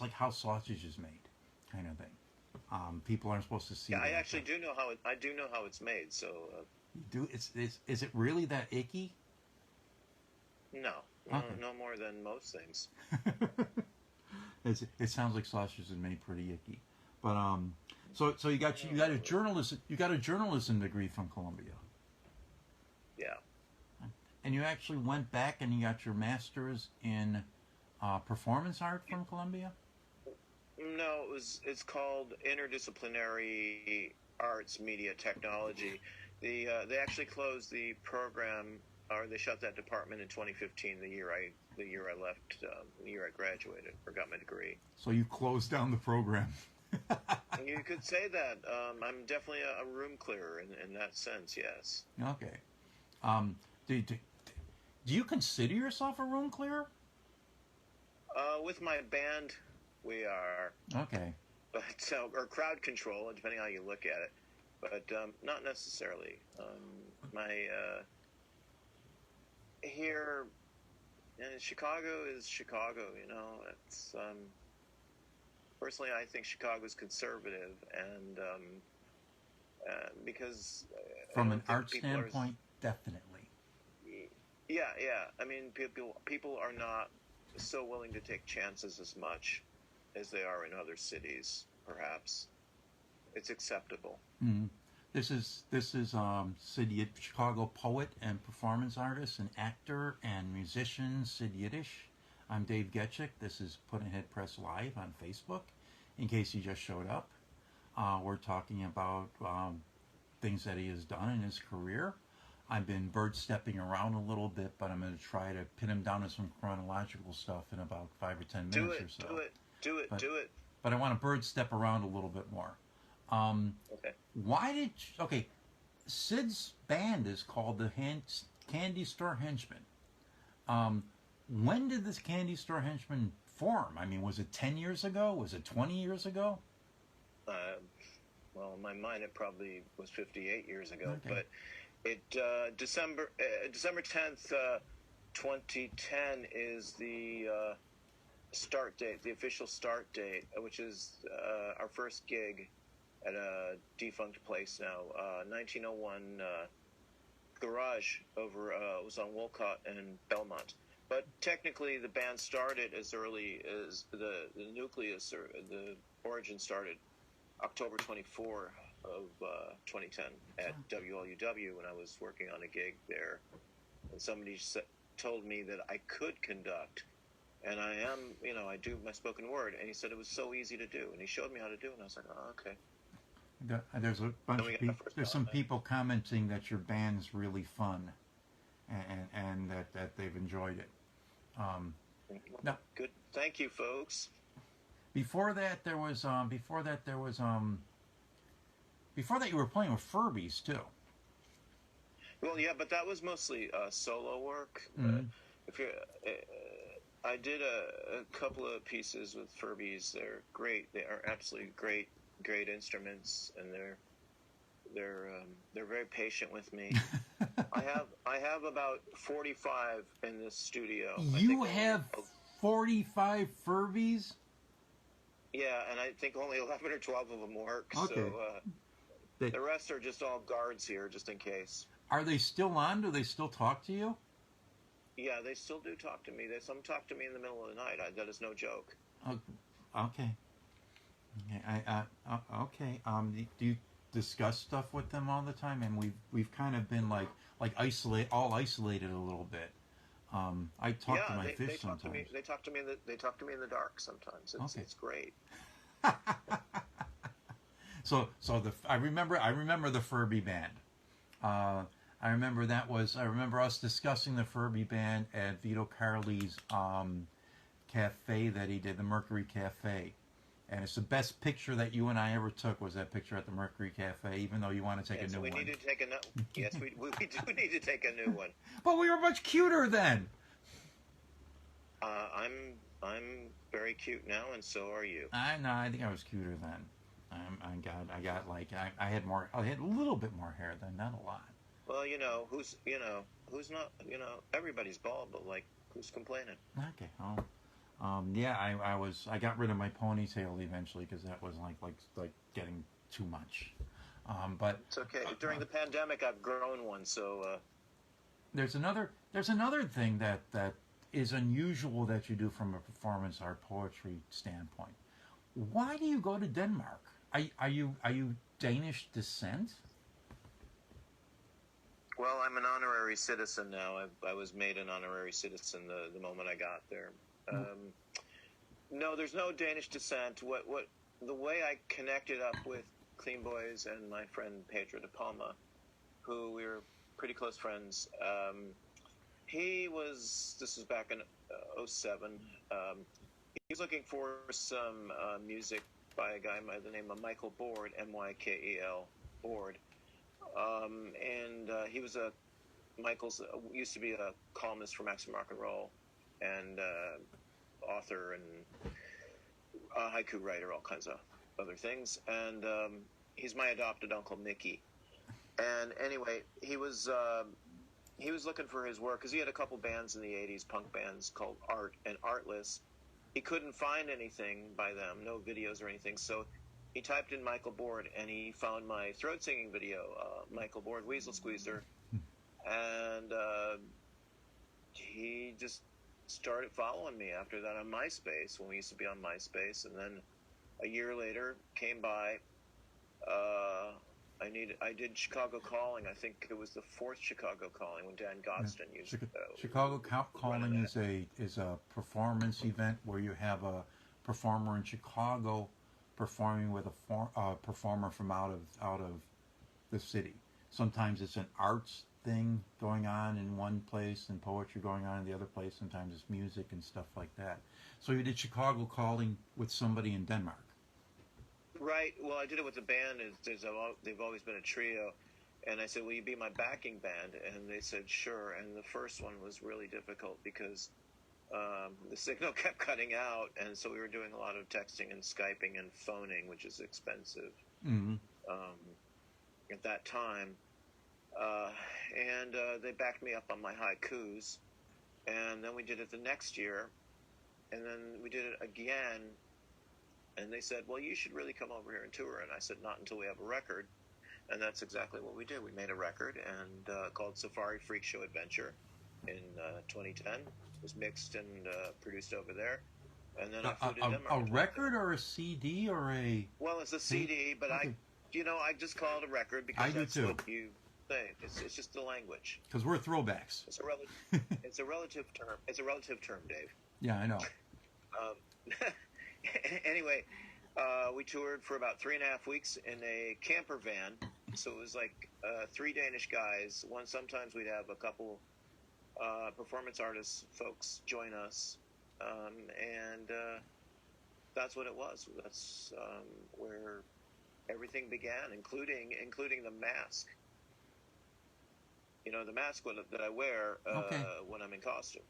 like how sausage is made, kind of thing. People aren't supposed to see. Yeah, I that, actually do know how it's made. So you do. Is it really that icky? no, Okay. no more than most things. It sounds like sausage is made pretty icky, but so you got a journalism degree from Columbia. Yeah. And you actually went back and you got your master's in performance art from Columbia? No, it's called Interdisciplinary Arts Media Technology. They actually closed the program, or they shut that department in 2015, the year I left, the year I graduated or got my degree. So you closed down the program. You could say that. I'm definitely a room clearer in that sense. Yes. Okay. Do you consider yourself a room clearer? With my band, we are. Okay. But or crowd control, depending on how you look at it. But not necessarily. Here, Chicago is Chicago. It's personally, I think Chicago's conservative, and because from an art standpoint, definitely. Yeah. I mean, people are not so willing to take chances as much as they are in other cities. Perhaps it's acceptable. Mm-hmm. This is Sid Yiddish, Chicago poet and performance artist and actor and musician Sid Yiddish. I'm Dave Getchick. This is Puddin'head Press Live on Facebook. In case you just showed up, we're talking about things that he has done in his career. I've been bird stepping around a little bit, but I'm going to try to pin him down to some chronological stuff in about 5 or 10 minutes or so. Do it. But I want to bird step around a little bit more. Okay. Sid's band is called the Candy Store Henchmen. When did this Candy Store Henchmen form? I mean, was it 10 years ago? Was it 20 years ago? Well, in my mind, it probably was 58 years ago. Okay. But it December 10th, 2010 is the start date, the official start date, which is our first gig at a defunct place now, 1901 Garage over was on Wolcott and Belmont. But technically, the band started as early as the nucleus, or the origin started October 24 of 2010 at WLUW when I was working on a gig there. And somebody told me that I could conduct. And I am, I do my spoken word. And he said it was so easy to do. And he showed me how to do it. And I was like, oh, okay. There's a bunch of people. There's some people commenting that your band's really fun, and that they've enjoyed it. Now, good. Thank you, folks. Before that, you were playing with Furbies too. Well, yeah, but that was mostly solo work. Mm-hmm. I did a couple of pieces with Furbies. They're great. They are absolutely great great instruments, and they're very patient with me. I have about 45 in this studio. You have 45 Furbies? Yeah, and I think only 11 or 12 of them work. Okay. So the rest are just all guards here, just in case. Are they still on? Do they still talk to you? Yeah, they still do talk to me. Some talk to me in the middle of the night. That is no joke. Okay. Okay. Do you discuss stuff with them all the time? And we've kind of been like isolated a little bit. I talk to my fish sometimes. They talk to me in the dark sometimes. It's great. So I remember the Furby band. I remember us discussing the Furby band at Vito Carli's cafe that he did, the Mercury Cafe. And it's the best picture that you and I ever took was that picture at the Mercury Cafe, even though you want to take a new one. Yes, we do need to take a new one. But we were much cuter then. I'm very cute now, and so are you. I think I was cuter then. I had a little bit more hair then, not a lot. Well, who's not, everybody's bald, but who's complaining? Okay. I got rid of my ponytail eventually because that was like getting too much. But it's okay. During the pandemic, I've grown one, so. There's another thing that is unusual that you do from a performance art poetry standpoint. Why do you go to Denmark? Are you Danish descent? Well, I'm an honorary citizen now. I was made an honorary citizen the moment I got there. No, there's no Danish descent. What the way I connected up with Clean Boys and my friend Pedro de Palma, who we were pretty close friends. This was back in 2007. He was looking for some music by a guy by the name of Michael Board, Mykel Board. He was Michael's used to be a columnist for Maximum Rock and Roll, and author and haiku writer, all kinds of other things. And he's my adopted Uncle Mickey. And anyway, he was looking for his work because he had a couple bands in the 80s, punk bands called Art and Artless. He couldn't find anything by them, no videos or anything. So he typed in Michael Board, and he found my throat singing video, Michael Board, Weasel Squeezer. And he just started following me after that on MySpace, when we used to be on MySpace. And then a year later, came by. I did Chicago Calling. I think it was the fourth Chicago Calling when Dan Godston used it. Chicago Calling is a performance event where you have a performer in Chicago performing with a performer from out of the city. Sometimes it's an arts thing going on in one place and poetry going on in the other place. Sometimes it's music and stuff like that. So you did Chicago Calling with somebody in Denmark. Right. Well, I did it with the band. They've always been a trio. And I said, will you be my backing band? And they said, sure. And the first one was really difficult because the signal kept cutting out. And so we were doing a lot of texting and Skyping and phoning, which is expensive at that time. And they backed me up on my haikus. And then we did it the next year. And then we did it again. And they said, well, you should really come over here and tour. And I said, not until we have a record. And that's exactly what we did. We made a record and called Safari Freak Show Adventure in 2010. It was mixed and produced over there. And then I flew to Denmark. A record or a CD or a... Well, it's a CD, but okay. I just call it a record because that's what you say. It's just the language. Because we're throwbacks. It's a relative term. It's a relative term, Dave. Yeah, I know. Anyway, we toured for about 3.5 weeks in a camper van. So it was like 3 Danish guys. Sometimes we'd have a couple performance artists folks join us, and that's what it was. That's where everything began, including the mask. You know, the mask that I wear when I'm in costume.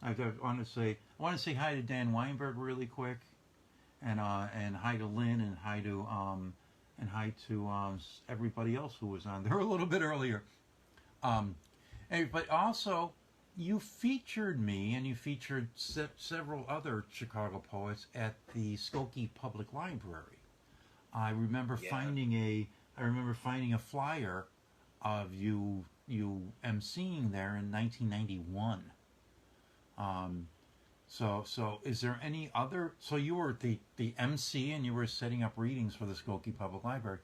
I want to say hi to Dan Weinberg really quick. and hi to Lynn, and hi to everybody else who was on there a little bit earlier. Um, but also, you featured me, and you featured several other Chicago poets at the Skokie Public Library. I remember Yeah. finding a flyer of you emceeing there in 1991. So is there any other? So you were the MC, and you were setting up readings for the Skokie Public Library.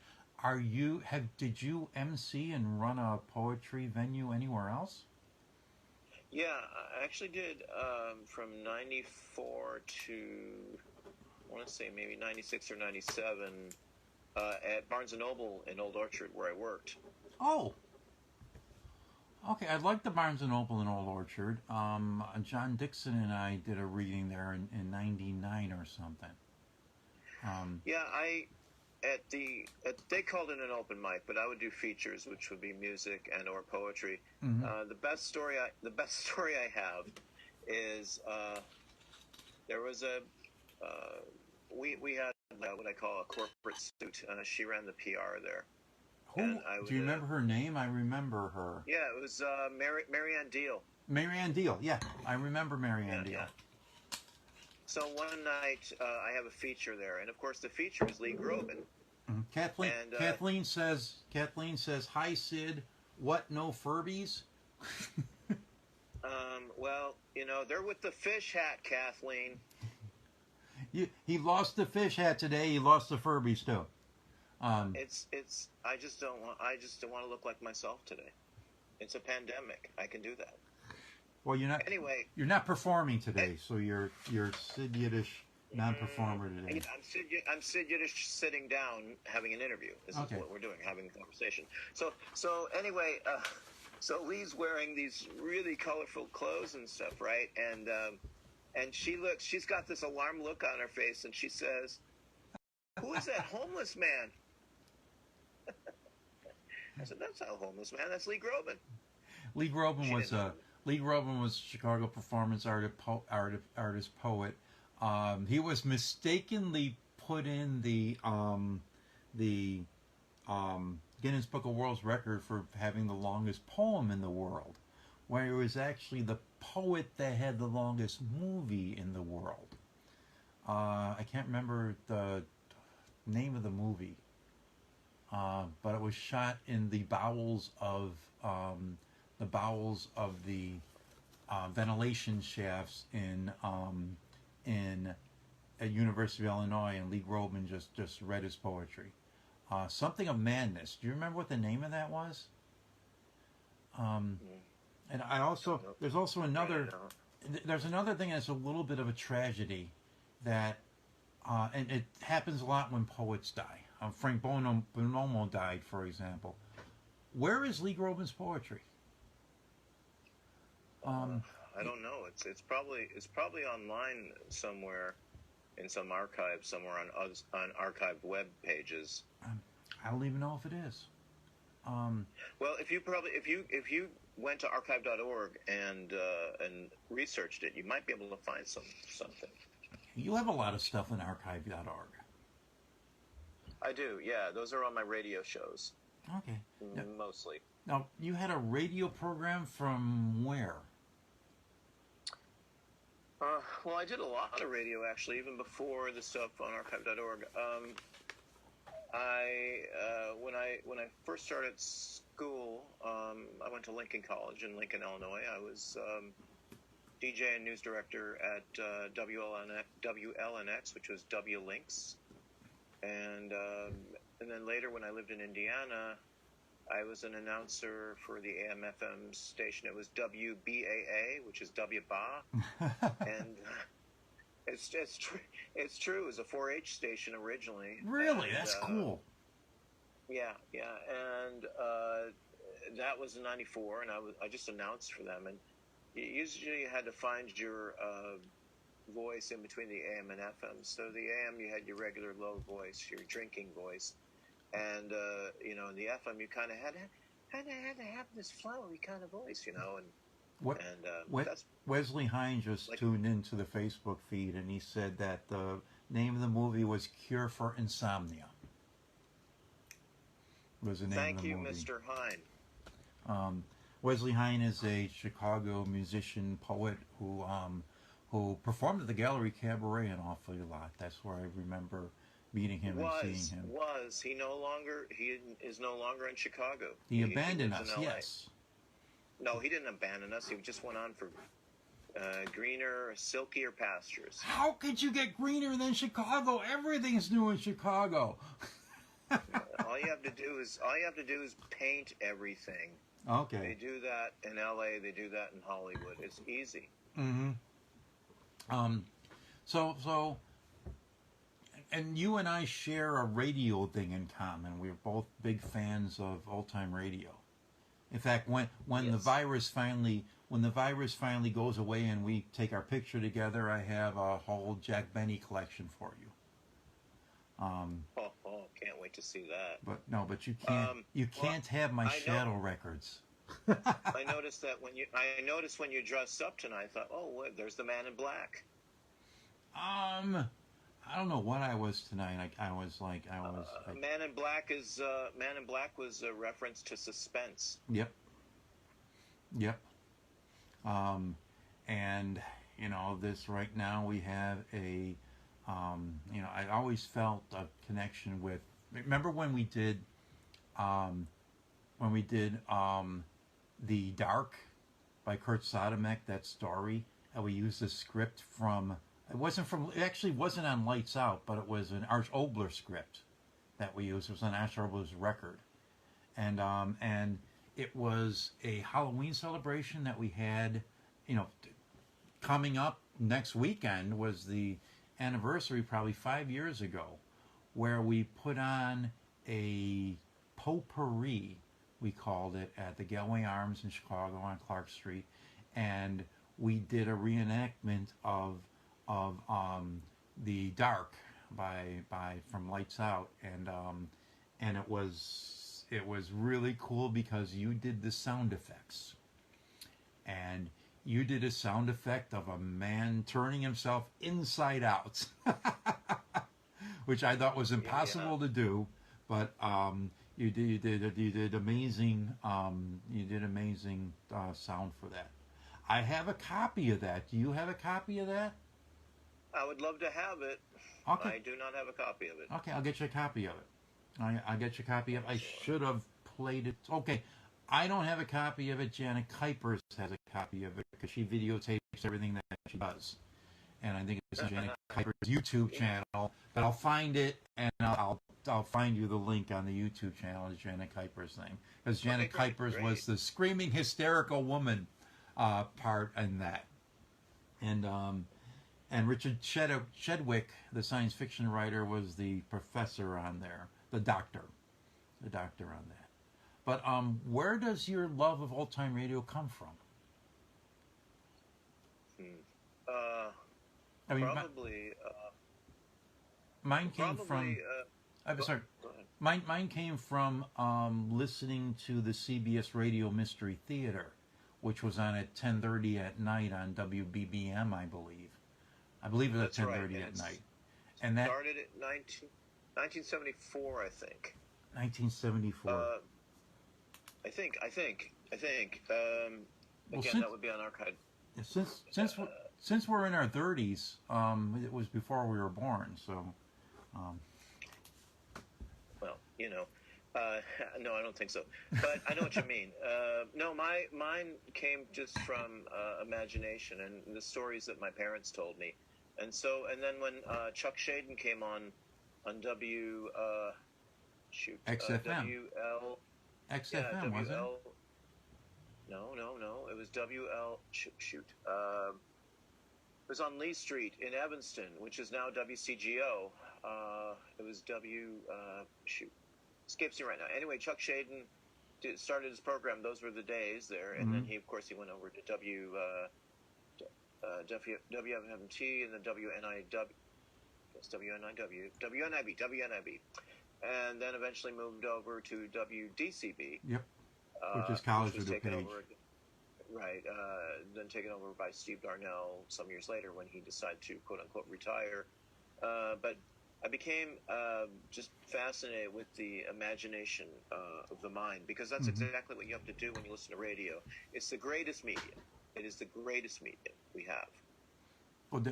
Did you MC and run a poetry venue anywhere else? Yeah, I actually did from 94 to, I want to say maybe 96 or 97 at Barnes & Noble in Old Orchard where I worked. Oh, okay. I like the Barnes and Noble in Old Orchard. John Dixon and I did a reading there in '99 or something. Yeah, they called it an open mic, but I would do features, which would be music and or poetry. Mm-hmm. The best story I have is there was we had what I call a corporate suit. She ran the PR there. Who do you remember her name? I remember her. Yeah, it was Marianne Deal. Marianne Deal. Yeah, I remember Marianne Deal. Yeah. So one night I have a feature there, and of course the feature is Lee Groban. Mm-hmm. Kathleen says, "Hi Sid, what, no Furbies?" Well, they're with the fish hat, Kathleen. He lost the fish hat today. He lost the Furbies too. It's. I just don't want to look like myself today. It's a pandemic. I can do that. Well, you're not. Anyway, you're not performing today, so you're Sid Yiddish non-performer today. I'm Sid Yiddish sitting down having an interview. This is what we're doing, having a conversation. So anyway, so Lee's wearing these really colorful clothes and stuff, right? And she's got this alarm look on her face, and she says, "Who is that homeless man?" I said, "That's not a homeless man. That's Lee Groban." Lee Groban was Chicago performance artist poet. He was mistakenly put in the Guinness Book of World Record for having the longest poem in the world, where it was actually the poet that had the longest movie in the world. I can't remember the name of the movie, but it was shot in the bowels of the ventilation shafts at University of Illinois, and Lee Groban just read his poetry. Something of Madness. Do you remember what the name of that was? And there's another thing that's a little bit of a tragedy that, and it happens a lot when poets die. Frank Bonomo died, for example. Where is Lee Groban's poetry? I don't know. It's probably online somewhere in some archive somewhere on archived web pages. I don't even know if it is. Well, if you went to archive.org and researched it, you might be able to find something. You have a lot of stuff in archive.org. I do. Yeah, those are on my radio shows. Okay. Mostly. Now, you had a radio program from where? Well, I did a lot of radio, actually, even before the stuff on archive.org. When I first started school, I went to Lincoln College in Lincoln, Illinois. I was DJ and news director at WLNX, which was W Links. And then later, when I lived in Indiana, I was an announcer for the AM/FM station. It was WBAA, which is WBA, and it's true. It was a 4-H station originally. Really, and, that's cool. Yeah, and that was in '94, and I just announced for them. And usually you had to find your voice in between the AM and FM. So the AM, you had your regular low voice, your drinking voice. And in the FM, you kind of had to have this flowery kind of voice, And Wesley Hine just tuned into the Facebook feed, and he said that Name of the movie was Cure for Insomnia. Was the name Thank of the you, movie. Mr. Hine. Wesley Hine is a Chicago musician, poet who performed at the Gallery Cabaret an awfully lot. That's where I remember meeting him and seeing him. He is no longer in Chicago. He abandoned lives us, in LA. yes. No, he didn't abandon us. He just went on for greener, silkier pastures. How could you get greener than Chicago? Everything's new in Chicago. All you have to do is paint everything. Okay. They do that in LA. They do that in Hollywood. It's easy. Mm-hmm. So, and you and I share a radio thing in common. We're both big fans of old time radio. In fact, when Yes. the virus finally goes away and we take our picture together, I have a whole Jack Benny collection for you. Can't wait to see that. But you can't have my Shadow records. I noticed when you dressed up tonight. I thought, oh, wait, there's the Man in Black. I don't know what I was tonight. Man in Black was a reference to suspense. Yep. And this right now we have a I always felt a connection with. Remember when we did The Dark by Kurt Sodomek, that story, and we used a script from. It actually wasn't on Lights Out, but it was an Arch Obler script that we used. It was on Arch Obler's record, and it was a Halloween celebration that we had. Coming up next weekend was the anniversary, probably 5 years ago, where we put on a potpourri, we called it, at the Galway Arms in Chicago on Clark Street, and we did a reenactment of The Dark from Lights Out, and it was really cool because you did the sound effects, and you did a sound effect of a man turning himself inside out, which I thought was impossible to do, but you did amazing. You did amazing sound for that. I have a copy of that. Do you have a copy of that? I would love to have it. Okay. I do not have a copy of it. Okay, I'll get you a copy of it. I'll get you a copy of it. I should have played it. Okay. I don't have a copy of it. Janet Kuipers has a copy of it because she videotapes everything that she does. And I think it's on Janet Kuipers' YouTube channel. But I'll find it, and I'll find you the link on the YouTube channel, the Janet Kuipers thing. Because Janet Kuipers was the screaming, hysterical woman part in that. And Richard Chedwick, the science fiction writer, was the professor on there, the doctor on that. But where does your love of old time radio come from? Mine came from. I'm sorry. Mine came from listening to the CBS Radio Mystery Theater, which was on at 10:30 at night on WBBM, I believe. I believe it was at 10:30 at night. And that started at 1974, I think. 1974. I think. That would be on archive. Since we're in our 30s, it was before we were born. So, well, no, I don't think so. But I know what you mean. No, mine came just from imagination and the stories that my parents told me, and then when Chuck Shaden came on XFM. XFM, wasn't it? No. It was WL. Shoot. It was on Lee Street in Evanston, which is now WCGO. It was escapes me right now. Anyway, Chuck Shaden started his program. Those were the days there, and then he went over to WFMT and then WNIB, and then eventually moved over to WDCB. Yep. Which is College with a Page. Right. Then taken over by Steve Darnell some years later when he decided to quote unquote retire. But I became just fascinated with the imagination of the mind, because that's exactly what you have to do when you listen to radio. It's the greatest medium. It is the greatest medium we have. Well,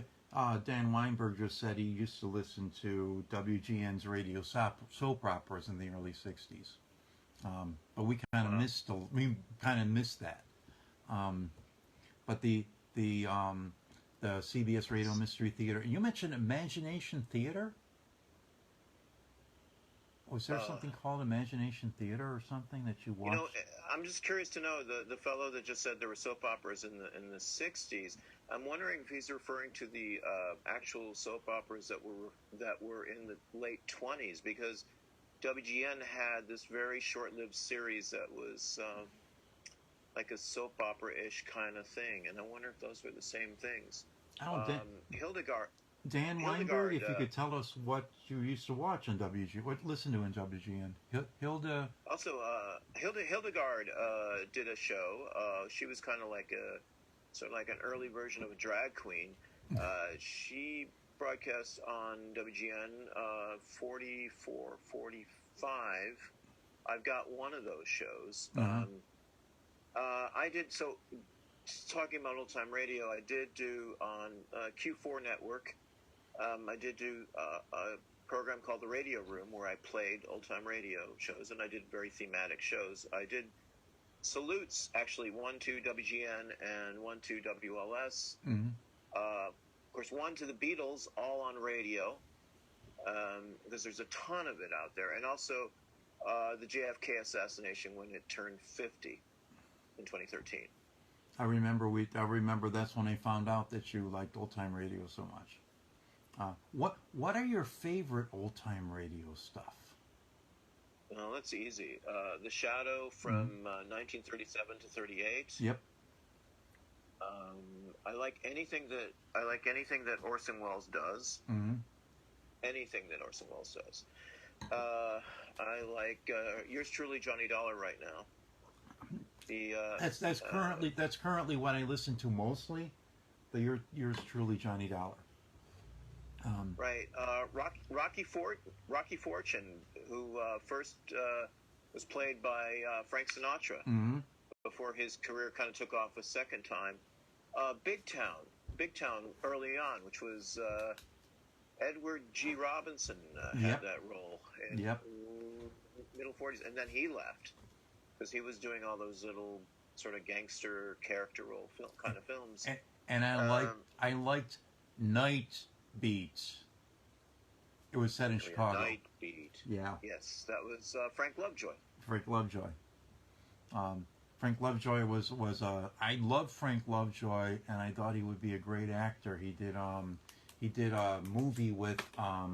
Dan Weinberg just said he used to listen to WGN's radio soap operas in the early '60s, but we kind of missed that. But the CBS Radio Mystery Theater. You mentioned Imagination Theater. Was there something called Imagination Theater or something that you watched? You know, I'm just curious to know, the fellow that just said there were soap operas in the '60s. I'm wondering if he's referring to the actual soap operas that were in the late '20s, because WGN had this very short-lived series that was like a soap opera-ish kind of thing, and I wonder if those were the same things. Hildegard. Dan Weinberg, if you could tell us what you used to watch on WGN, what listen to in WGN. Hilda. Also, Hildegard did a show. She was kind of like an early version of a drag queen. She broadcast on WGN 44, 45. I've got one of those shows. I did so. Talking about old time radio, I did do on Q4 Network. I did do a program called The Radio Room, where I played old time radio shows, and I did very thematic shows. I did salutes, actually, 1 to WGN and 1 to WLS. Of course, 1 to the Beatles, all on radio, because there's a ton of it out there, and also the JFK assassination when it turned 50 in 2013. I remember that's when I found out that you liked old time radio so much. What are your favorite old time radio stuff? Well, that's easy. The Shadow from 1937 to 38. Yep. I like anything that Orson Welles does. Anything that Orson Welles does. I like yours truly, Johnny Dollar, right now. That's currently what I listen to mostly. Yours truly, Johnny Dollar. Right, Rocky Fortune, who first was played by Frank Sinatra before his career kind of took off a second time. Big Town early on, which was Edward G. Robinson had that role in middle 40s, and then he left because he was doing all those little sort of gangster character role kind of films. And I liked Night Beat. It was set in Chicago. Night Beat. Yeah. Yes, that was Frank Lovejoy. Frank Lovejoy. Frank Lovejoy was I loved Frank Lovejoy, and I thought he would be a great actor. He did a movie with I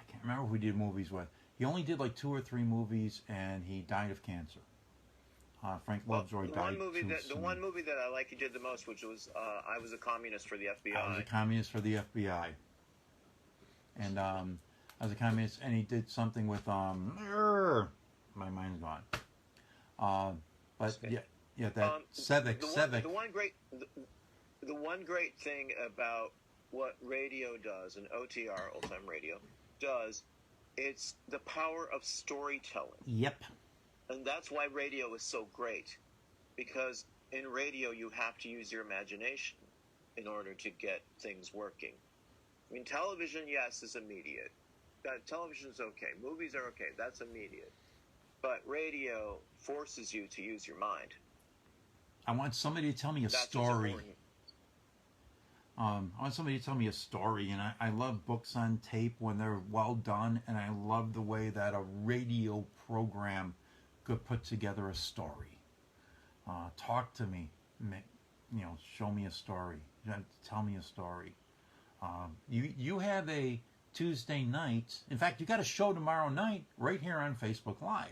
can't remember who he did movies with. He only did like 2 or 3 movies, and he died of cancer. Frank Lovejoy died too soon. The one movie that I like he did the most, which was I Was a Communist for the FBI. I was a communist for the FBI. And I was a communist, and he did something with my mind's gone. But okay. yeah, that Civic. The one great thing about what radio does, and OTR, old time radio, does, it's the power of storytelling. Yep. And that's why radio is so great, because in radio you have to use your imagination in order to get things working. I mean, television, yes, is immediate. Television's okay. Movies are okay. That's immediate. But radio forces you to use your mind. I want somebody to tell me a story. I want somebody to tell me a story, and I love books on tape when they're well done, and I love the way that a radio program could put together a story. Talk to me, show me a story, tell me a story. You have a Tuesday night. In fact, you got a show tomorrow night right here on Facebook Live.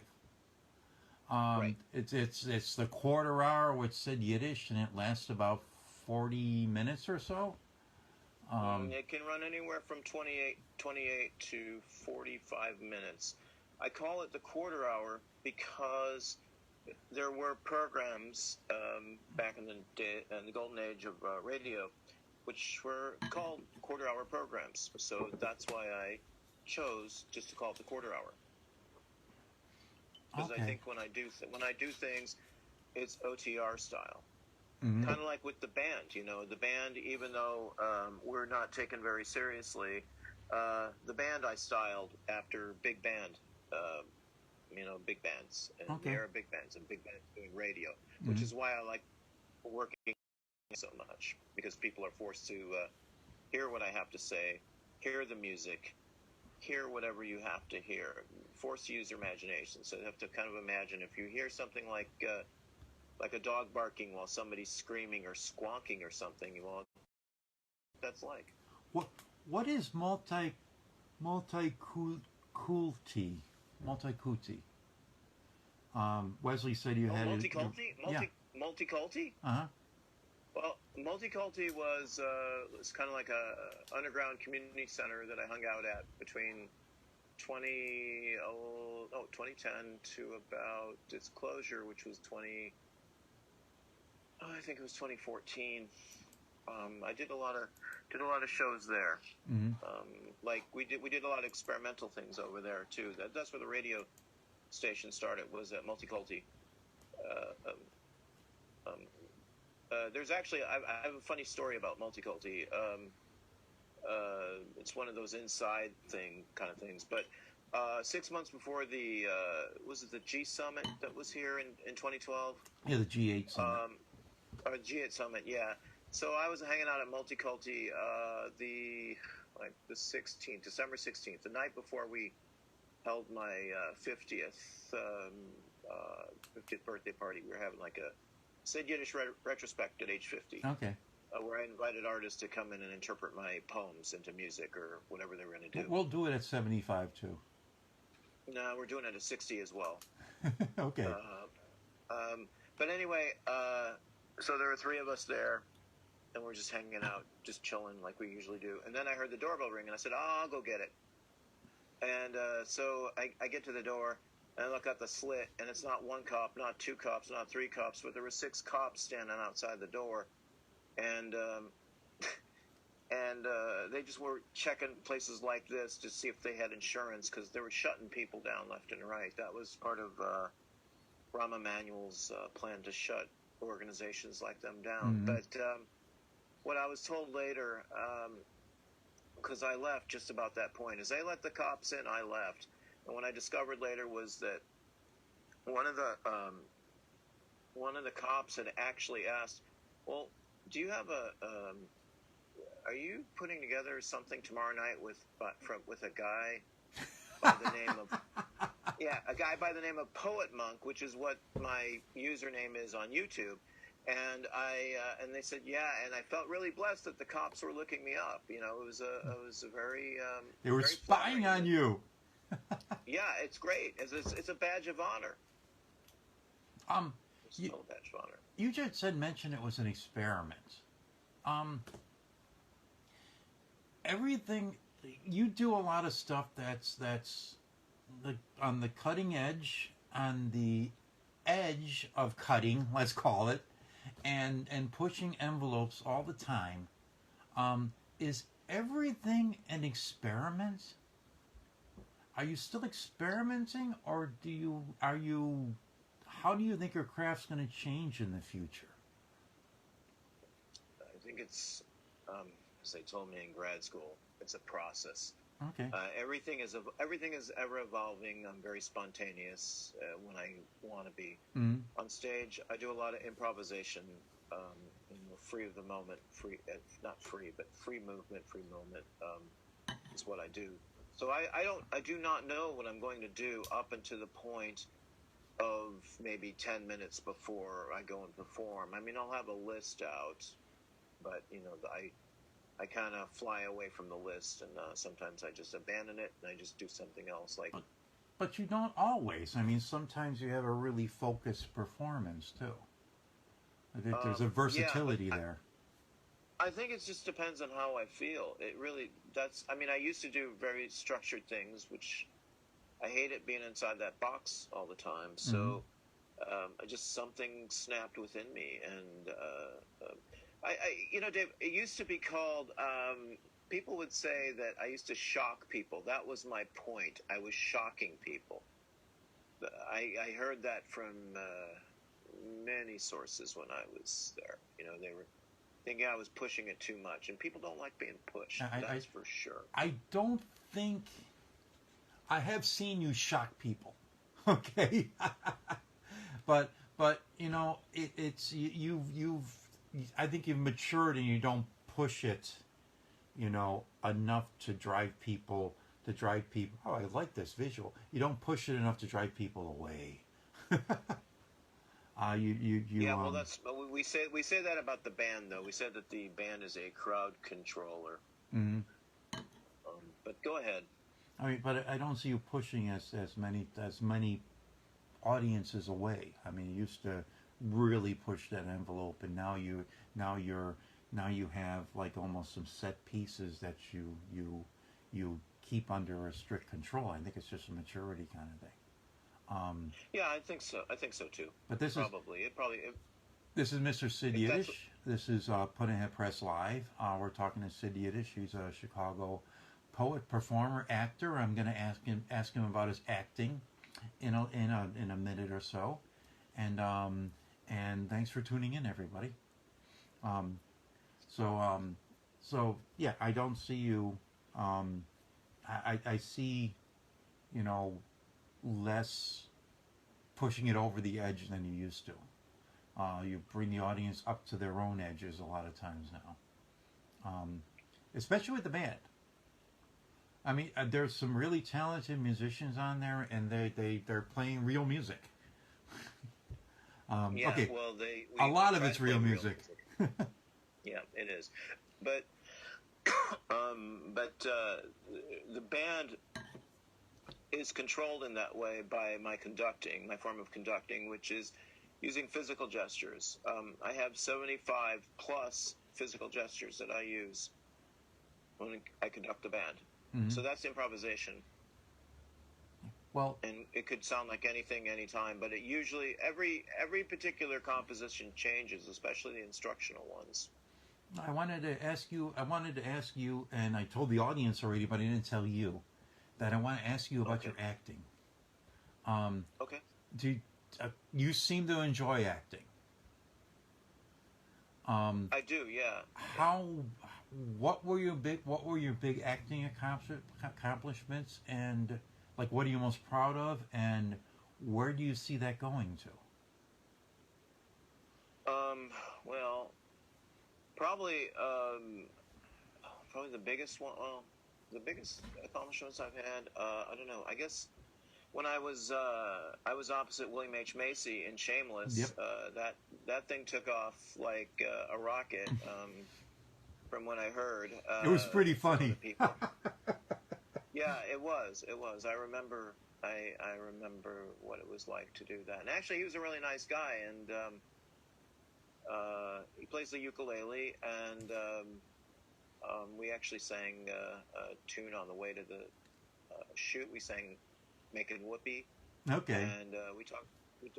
Right. It's the quarter hour with Sid Yiddish, and it lasts about 40 minutes or so. It can run anywhere from 28 to 45 minutes. I call it the quarter hour because there were programs back in the golden age of radio which were called quarter-hour programs. So that's why I chose just to call it the quarter hour. Because I think when I do things, it's OTR style. Kind of like with the band, the band, even though we're not taken very seriously, the band I styled after big band, big bands, and the era big bands and big bands doing radio, which is why I like working so much, because people are forced to hear what I have to say, hear the music, hear whatever you have to hear, forced to use their imagination. So you have to kind of imagine if you hear something like a dog barking while somebody's screaming or squonking or something, that's like. What is multiculti? Wesley said you had multiculti? Multiculti? Well, Multiculti was kind of like a underground community center that I hung out at between 2010 to about its closure, which was I think it was 2014. I did a lot of shows there. Like we did a lot of experimental things over there too. That's where the radio station started, was at Multiculti. There's actually I have a funny story about Multiculti. It's one of those inside kind of things. But 6 months before was it the G Summit that was here in 2012? Yeah, the G8 Summit. G8 Summit, yeah. So I was hanging out at Multiculti the 16th, December 16th, the night before we held my 50th birthday party. We were having like a Sid Yiddish retrospect at age 50. Okay. Where I invited artists to come in and interpret my poems into music or whatever they were going to do. We'll do it at 75 too. No, we're doing it at 60 as well. Okay. But anyway, so there were three of us there, and we're just hanging out, just chilling like we usually do. And then I heard the doorbell ring, and I said, I'll go get it. And so I get to the door, and I look out the slit, and it's not one cop, not two cops, not three cops, but there were 6 cops standing outside the door. And they just were checking places like this to see if they had insurance, because they were shutting people down left and right. That was part of Rahm Emanuel's plan to shut organizations like them down. But what I was told later, because I left just about that point, is they let the cops in, I left. And what I discovered later was that one of the cops had actually asked, well, do you have are you putting together something tomorrow night with a guy by the name of a guy by the name of Poet Monk, which is what my username is on YouTube. And and they said, yeah, and I felt really blessed that the cops were looking me up. It was a very they were very spying on you. Yeah, it's great. It's a badge of honor. It's still a badge of honor. You just mentioned it was an experiment. Everything you do a lot of stuff that's on the cutting edge, on the edge of cutting, let's call it, and pushing envelopes all the time. Is everything an experiment? Are you still experimenting, or how do you think your craft's going to change in the future? I think it's, as they told me in grad school, it's a process. Okay. Everything is ever evolving. I'm very spontaneous when I want to be. On stage, I do a lot of improvisation. Free of the moment, free movement is what I do. So I do not know what I'm going to do up until the point of maybe 10 minutes before I go and perform. I mean, I'll have a list out, but I kind of fly away from the list, and sometimes I just abandon it and I just do something else. But you don't always. I mean, sometimes you have a really focused performance too. There's a versatility there. I think it just depends on how I feel. It really, I used to do very structured things, which I hate it being inside that box all the time. So something snapped within me, and Dave, it used to be called. People would say that I used to shock people. That was my point. I was shocking people. I heard that from many sources when I was there. They were thinking I was pushing it too much, and people don't like being pushed. That's for sure. I don't think I have seen you shock people. Okay, but you've I think you've matured and you don't push it, enough to drive people. Oh, I like this visual. You don't push it enough to drive people away. Well, we say that about the band, though. We said that the band is a crowd controller. Mm-hmm. But go ahead. I mean, but I don't see you pushing as many audiences away. I mean, you used to really push that envelope, and now you have like almost some set pieces that you keep under a strict control. I think it's just a maturity kind of thing. Yeah, I think so. I think so too. But this is Mr. Sid Yiddish. This is Puddin'head Press Live. We're talking to Sid Yiddish. He's a Chicago poet, performer, actor. I'm going to ask him about his acting in a minute or so. And thanks for tuning in, everybody. So yeah, I don't see you. I see, less pushing it over the edge than you used to. You bring the audience up to their own edges a lot of times now, especially with the band. I mean, there's some really talented musicians on there, and they're playing real music. Okay. Well, a lot of it's real music. Yeah, it is, but the band is controlled in that way by my form of conducting, which is using physical gestures. I have 75 plus physical gestures that I use when I conduct the band. Mm-hmm. So that's improvisation. Well, and it could sound like anything, anytime, but it usually every particular composition changes, especially the instructional ones. I wanted to ask you, and I told the audience already, but I didn't tell you, that I want to ask you about your acting. Okay. You seem to enjoy acting. I do, yeah. What were your big acting accomplishments, and like what are you most proud of, and where do you see that going to? Well, probably the biggest one. Well, the biggest accomplishments I've had. I don't know. I guess when I was opposite William H. Macy in Shameless. Yep. That thing took off like a rocket. From what I heard, it was pretty funny. Yeah, it was. I remember what it was like to do that. And actually, he was a really nice guy, and he plays the ukulele, and we actually sang a tune on the way to the shoot. We sang "Making Whoopee." Okay. And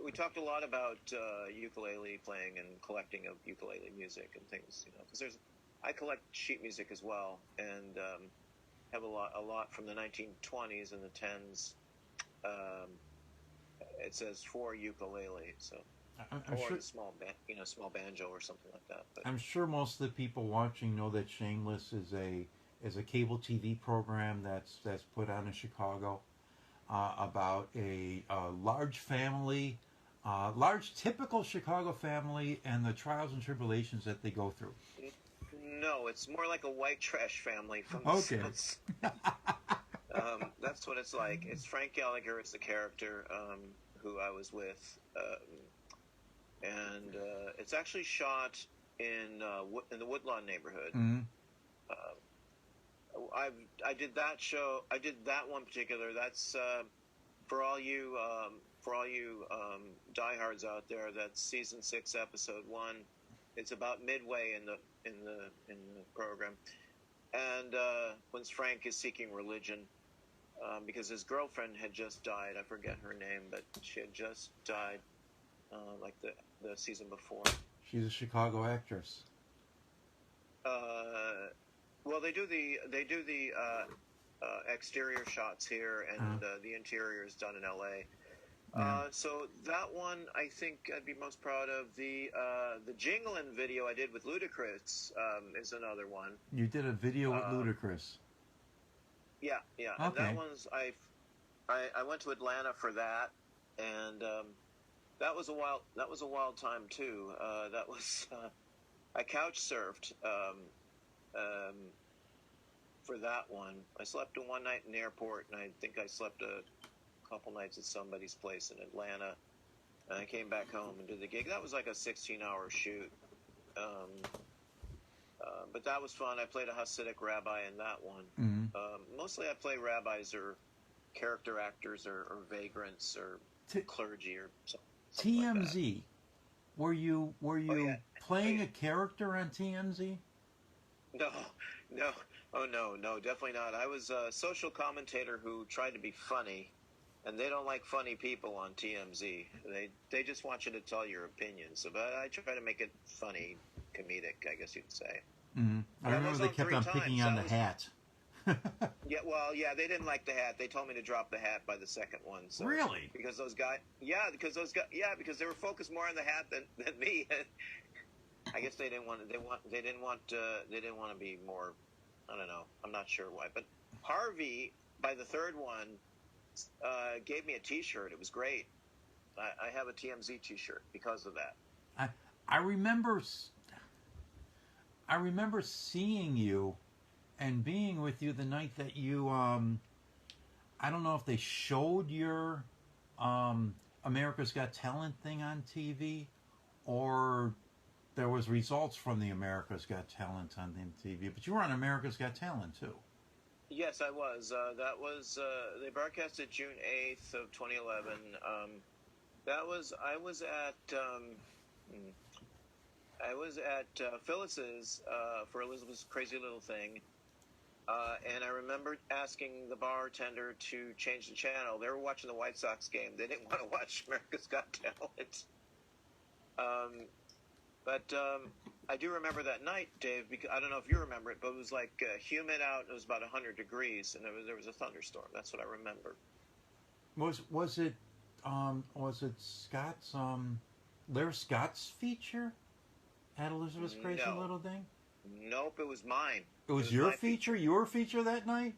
we talked a lot about ukulele playing and collecting of ukulele music and things, because I collect sheet music as well, and have a lot from the 1920s and the 10s. It says for ukulele, so I'm sure, a small banjo or something like that. But I'm sure most of the people watching know that Shameless is a cable TV program that's put on in Chicago about a large family, large typical Chicago family, and the trials and tribulations that they go through. No, it's more like a white trash family from the Okay. South. That's what it's like. It's Frank Gallagher is the character who I was with, and it's actually shot in the Woodlawn neighborhood. Mm-hmm. I did that show. I did that one particular. That's for all you diehards out there. That's season 6, episode 1. It's about midway in the program, and when Frank is seeking religion, because his girlfriend had just died. I forget her name, but she had just died, like the season before. She's a Chicago actress. Uh, well, they do the exterior shots here, and the interior is done in L.A. So that one I think I'd be most proud of. The Jinglin' video I did with Ludacris is another one. You did a video with Ludacris. Yeah, yeah. Okay. And that one's I went to Atlanta for that, and that was a wild time too. That was I couch surfed for that one. I slept one night in the airport, and I think I slept a couple nights at somebody's place in Atlanta. And I came back home and did the gig. That was like a 16-hour shoot. But that was fun. I played a Hasidic rabbi in that one. Mm-hmm. Mostly I play rabbis or character actors or vagrants or clergy or something TMZ. like that. Were you playing a character on TMZ? No. Oh, no, definitely not. I was a social commentator who tried to be funny, and they don't like funny people on TMZ. They just want you to tell your opinions. But I try to make it funny, comedic, I guess you'd say. Mm-hmm. I remember they kept on picking on the hat. Yeah, they didn't like the hat. They told me to drop the hat by the second one. So, really? Because they were focused more on the hat than me. I guess they didn't want to be more. I don't know. I'm not sure why. But Harvey, by the third one, gave me a T-shirt. It was great. I have a TMZ T-shirt because of that. I remember seeing you and being with you the night that you. I don't know if they showed your America's Got Talent thing on TV, or there was results from the America's Got Talent on the TV. But you were on America's Got Talent too. Yes, I was. That was they broadcasted June 8th of 2011. I was at Phyllis's for Elizabeth's Crazy Little Thing, and I remember asking the bartender to change the channel. They were watching the White Sox game. They didn't want to watch America's Got Talent. But I do remember that night, Dave, because I don't know if you remember it, but it was like humid out. It was about 100 degrees, and there was a thunderstorm. That's what I remember. Was it Scott's Larry Scott's feature at Elizabeth's Crazy Little Thing? Nope, it was mine. It was your feature? Your feature that night?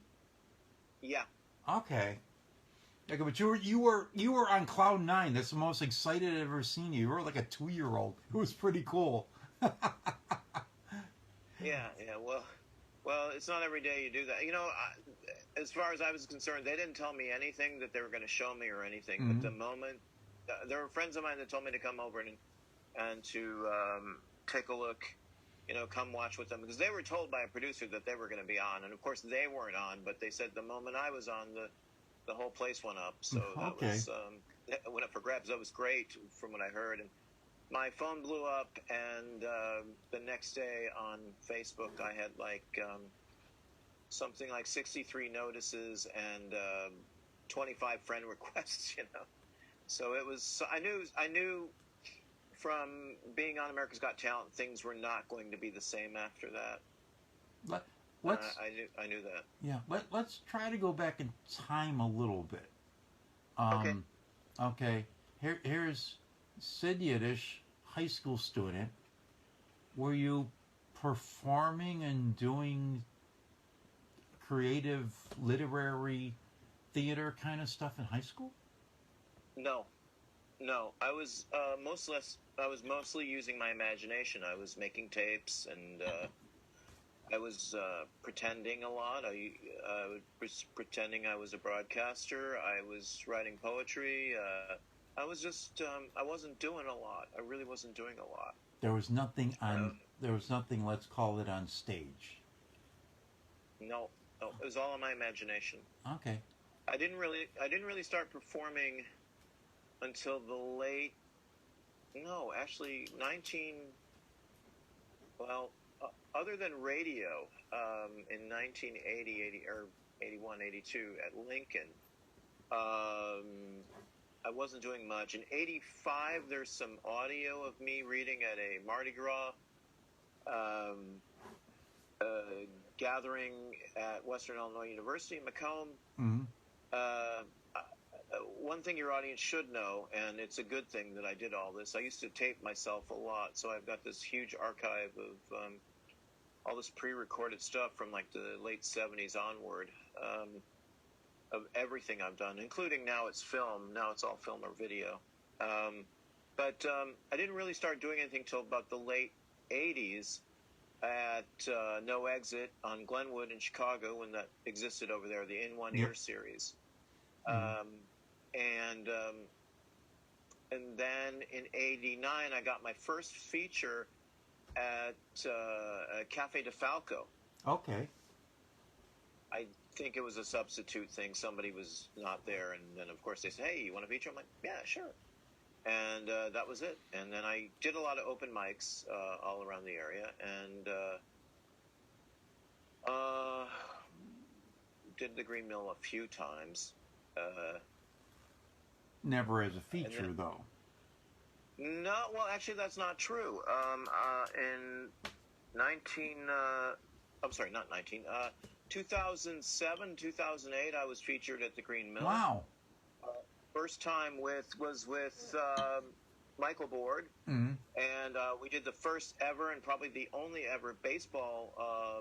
Yeah. Okay. Okay, but you were on cloud nine. That's the most excited I've ever seen you. You were like a 2-year-old. It was pretty cool. Yeah. Well, it's not every day you do that. You know, as far as I was concerned, they didn't tell me anything that they were going to show me or anything. Mm-hmm. But the moment, there were friends of mine that told me to come over and to take a look, you know, come watch with them, because they were told by a producer that they were going to be on, and of course they weren't on. But they said the moment I was on, the whole place went up. So that went up for grabs. That was great from what I heard. And my phone blew up, and the next day on Facebook I had like something like 63 notices and 25 friend requests, you know. So it was, I knew from being on America's Got Talent, things were not going to be the same after that. I knew that. Yeah, let's try to go back in time a little bit. Okay. Here's Sid Yiddish, high school student. Were you performing and doing creative, literary, theater kind of stuff in high school? No. I was mostly using my imagination. I was making tapes, and I was pretending a lot. I was pretending I was a broadcaster. I was writing poetry. I was just I wasn't doing a lot. I really wasn't doing a lot. There was nothing on. There was nothing. Let's call it on stage. No, it was all in my imagination. Okay. I didn't really start performing until the late. No, actually, other than radio, in 1980, or 81, 82 at Lincoln, I wasn't doing much. In 85, there's some audio of me reading at a Mardi Gras. gathering at Western Illinois University in Macomb. Mm-hmm. One thing your audience should know, and it's a good thing that I did all this, I used to tape myself a lot, so I've got this huge archive of all this pre-recorded stuff from like the late 70s onward, of everything I've done, including now it's film. Now it's all film or video. But I didn't really start doing anything till about the late 80s at No Exit on Glenwood in Chicago, when that existed over there, the In One Ear series. And then in '89, I got my first feature at Cafe de Falco. Okay. I think it was a substitute thing. Somebody was not there, and then of course they said, "Hey, you want to feature?" I'm like, "Yeah, sure." And that was it. And then I did a lot of open mics all around the area, and did the Green Mill a few times. Never as a feature, though. No, well, actually, that's not true. In 2007, 2008, I was featured at the Green Mill. Wow. First time was with Michael Board, Mm-hmm. and we did the first ever and probably the only ever baseball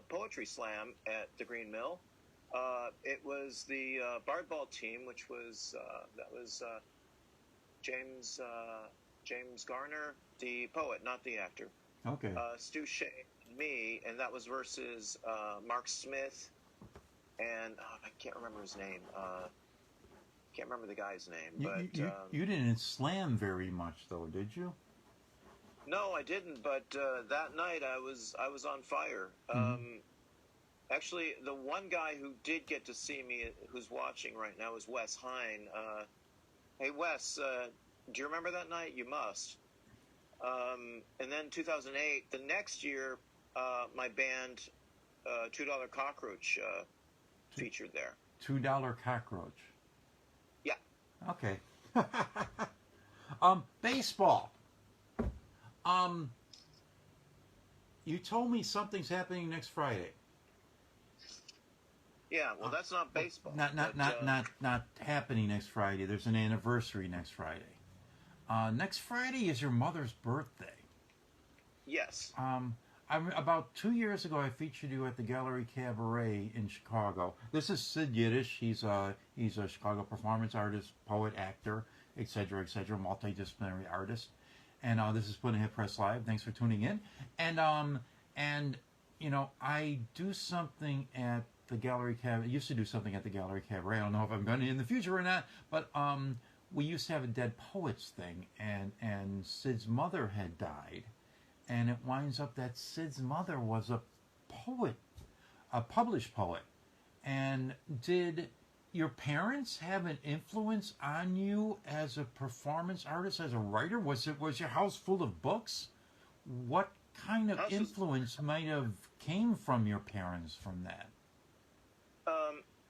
poetry slam at the Green Mill. It was the Bardball team, which was James Garner, the poet, not the actor. Okay. Stu Shea, me, and that was versus Mark Smith, and I can't remember his name. Can't remember the guy's name. But you didn't slam very much, though, did you? No, I didn't. But that night, I was on fire. Mm-hmm. Actually, the one guy who did get to see me, who's watching right now, is Wes Hine. Hey, Wes, do you remember that night? You must. And then 2008, the next year, my band, $2 Cockroach, featured there. $2 Cockroach. Yeah. Okay. Baseball. You told me something's happening next Friday. Yeah, well, that's not baseball. Not happening next Friday. There's an anniversary next Friday. Next Friday is your mother's birthday. Yes. About 2 years ago, I featured you at the Gallery Cabaret in Chicago. This is Sid Yiddish. He's a Chicago performance artist, poet, actor, etc., multidisciplinary artist. And this is Puddin'head Press Live. Thanks for tuning in. And you know, I do something at the Gallery Cabaret. Used to do something at the Gallery Cabaret. I don't know if I'm going to in the future or not. But we used to have a Dead Poets thing, and Sid's mother had died. And it winds up that Sid's mother was a poet, a published poet. And did your parents have an influence on you as a performance artist, as a writer? Was your house full of books? What kind of influence might have came from your parents from that?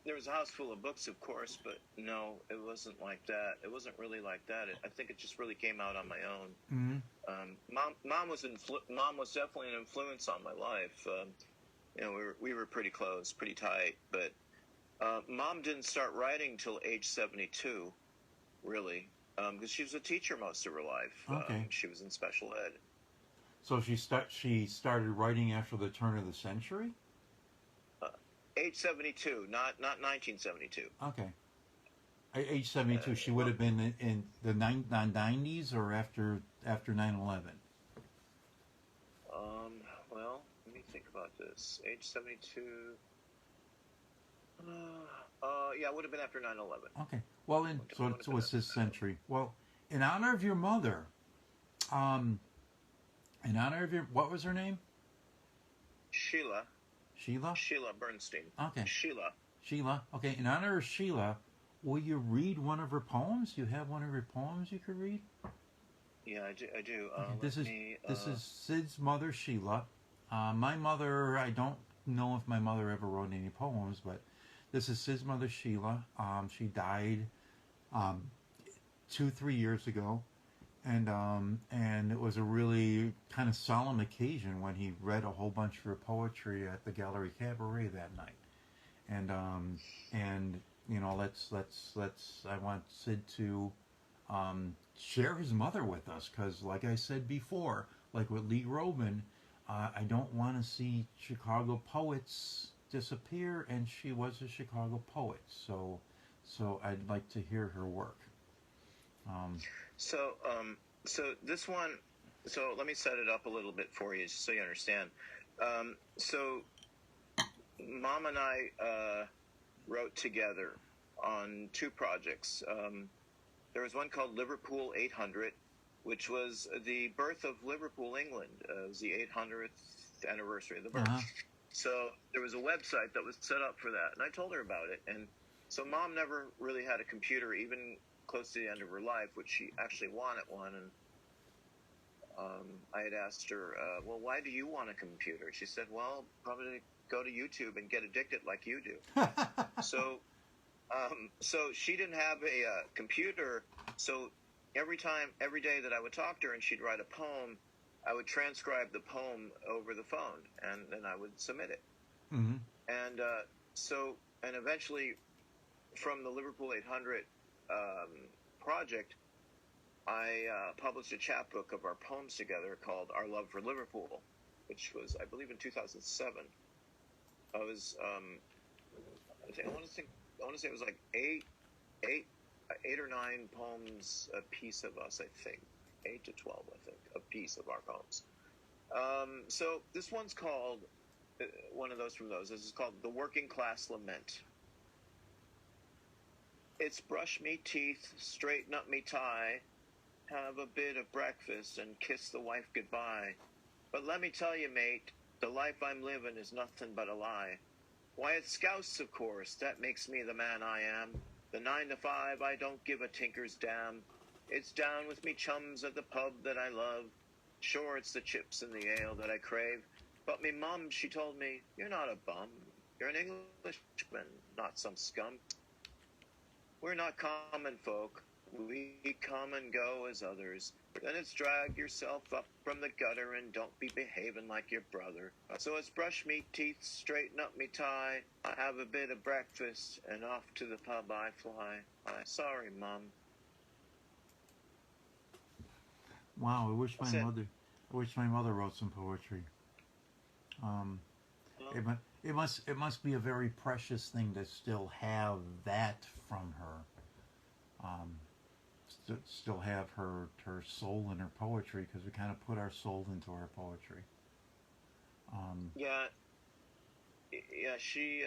There was a house full of books, of course, but no, it wasn't like that. It wasn't really like that. I think it just really came out on my own. Mm-hmm. Mom was definitely an influence on my life. You know, we were pretty close, pretty tight. But Mom didn't start writing till age 72, really, because she was a teacher most of her life. Okay. She was in special ed. So she started writing after the turn of the century? Age 72, not 1972. Okay. Age 72, she would have been in the 90s or after 9/11? Well, let me think about this. Age 72. Yeah, it would have been after 9/11. Okay. Well, so it was this century. Well, in honor of your mother, what was her name? Sheila. Sheila? Sheila Bernstein. Okay. Sheila. Okay. In honor of Sheila, will you read one of her poems? Do you have one of her poems you could read? Yeah, I do. Okay. This is Sid's mother, Sheila. My mother, I don't know if my mother ever wrote any poems, but this is Sid's mother, Sheila. She died 2-3 years ago. and it was a really kind of solemn occasion when he read a whole bunch of her poetry at the Gallery Cabaret that night. And you know, let's I want Sid to share his mother with us, because like I said before, like with Lee Groban, I don't want to see Chicago poets disappear, and she was a Chicago poet, so I'd like to hear her work. Um, So, so this one, so let me set it up a little bit for you, just so you understand. So, Mom and I wrote together on two projects. There was one called Liverpool 800, which was the birth of Liverpool, England. It was the 800th anniversary of the birth. uh-huh. So there was a website that was set up for that, and I told her about it. And so Mom never really had a computer, even close to the end of her life, which she actually wanted one. And I had asked her, well, why do you want a computer? She said, well, probably go to YouTube and get addicted like you do. So she didn't have a computer. So every day that I would talk to her and she'd write a poem, I would transcribe the poem over the phone, and then I would submit it. Mm-hmm. And and eventually, from the Liverpool 800 project, I published a chapbook of our poems together called Our Love for Liverpool, which was, I believe, in 2007. I was, I want to say it was like eight or nine poems a piece of us, I think. 8 to 12, I think, a piece of our poems. So this one's called, one of those from those, this is called The Working Class Lament. It's brush me teeth, straighten up me tie, have a bit of breakfast and kiss the wife goodbye. But let me tell you, mate, the life I'm living is nothing but a lie. Why, it's scouse, of course, that makes me the man I am. The 9 to 5, I don't give a tinker's damn. It's down with me chums at the pub that I love. Sure, it's the chips and the ale that I crave. But me mum, she told me, you're not a bum. You're an Englishman, not some scum. We're not common folk. We come and go as others. Then it's drag yourself up from the gutter and don't be behaving like your brother. So it's brush me teeth, straighten up me tie, have a bit of breakfast, and off to the pub I fly. Sorry, Mum. Wow, I wish That's it. I wish my mother wrote some poetry. Um, it must be a very precious thing to still have that from her. Still have her soul in her poetry, because we kind of put our soul into our poetry. Yeah, she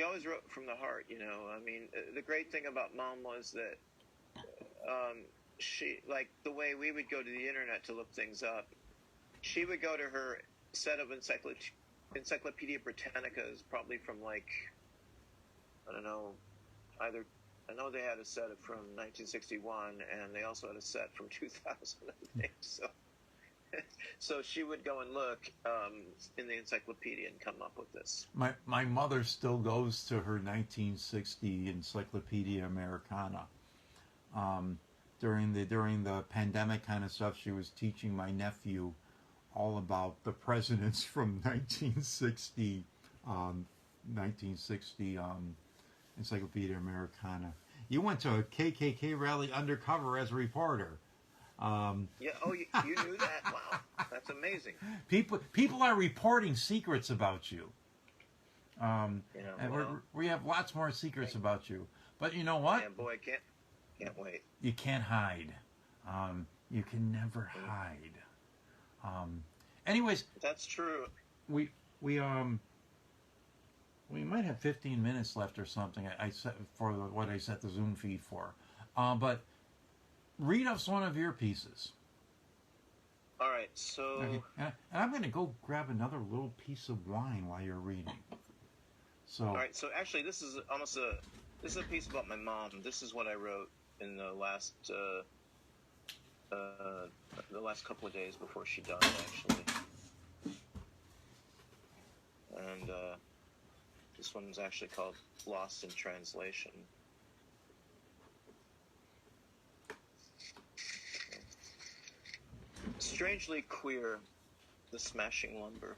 always wrote from the heart. You know, I mean, the great thing about Mom was that she, like the way we would go to the internet to look things up, she would go to her set of Encyclopedia Britannicas, probably from like, I don't know, I know they had a set from 1961, and they also had a set from 2000, I think. So she would go and look in the encyclopedia and come up with this. My mother still goes to her 1960 Encyclopedia Americana. During the pandemic kind of stuff, she was teaching my nephew all about the presidents from 1960 Encyclopedia Americana. You went to a KKK rally undercover as a reporter. Yeah. Oh, you knew that? Wow, that's amazing. People are reporting secrets about you. And well, we have lots more secrets about you. But you know what? Man, boy, can't wait. You can't hide. You can never hide. Anyways, That's true. we might have 15 minutes left or something. I set for what I set the Zoom feed for. But read us one of your pieces. All right, so Okay. And I'm going to go grab another little piece of wine while you're reading. So. all right, so actually, this is a piece about my mom. This is what I wrote in the last couple of days before she died, actually. And this one's actually called Lost in Translation. Strangely queer, the smashing lumber.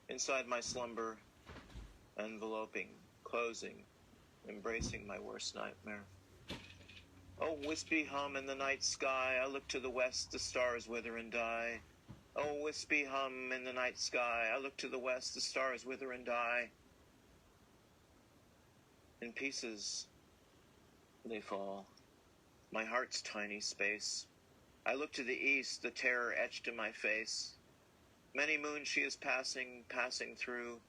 Inside my slumber, enveloping, closing, embracing my worst nightmare. Oh, wispy hum in the night sky, I look to the west, the stars wither and die. Oh, wispy hum in the night sky, I look to the west, the stars wither and die. In pieces they fall, my heart's tiny space. I look to the east, the terror etched in my face. Many moons she is passing, passing through,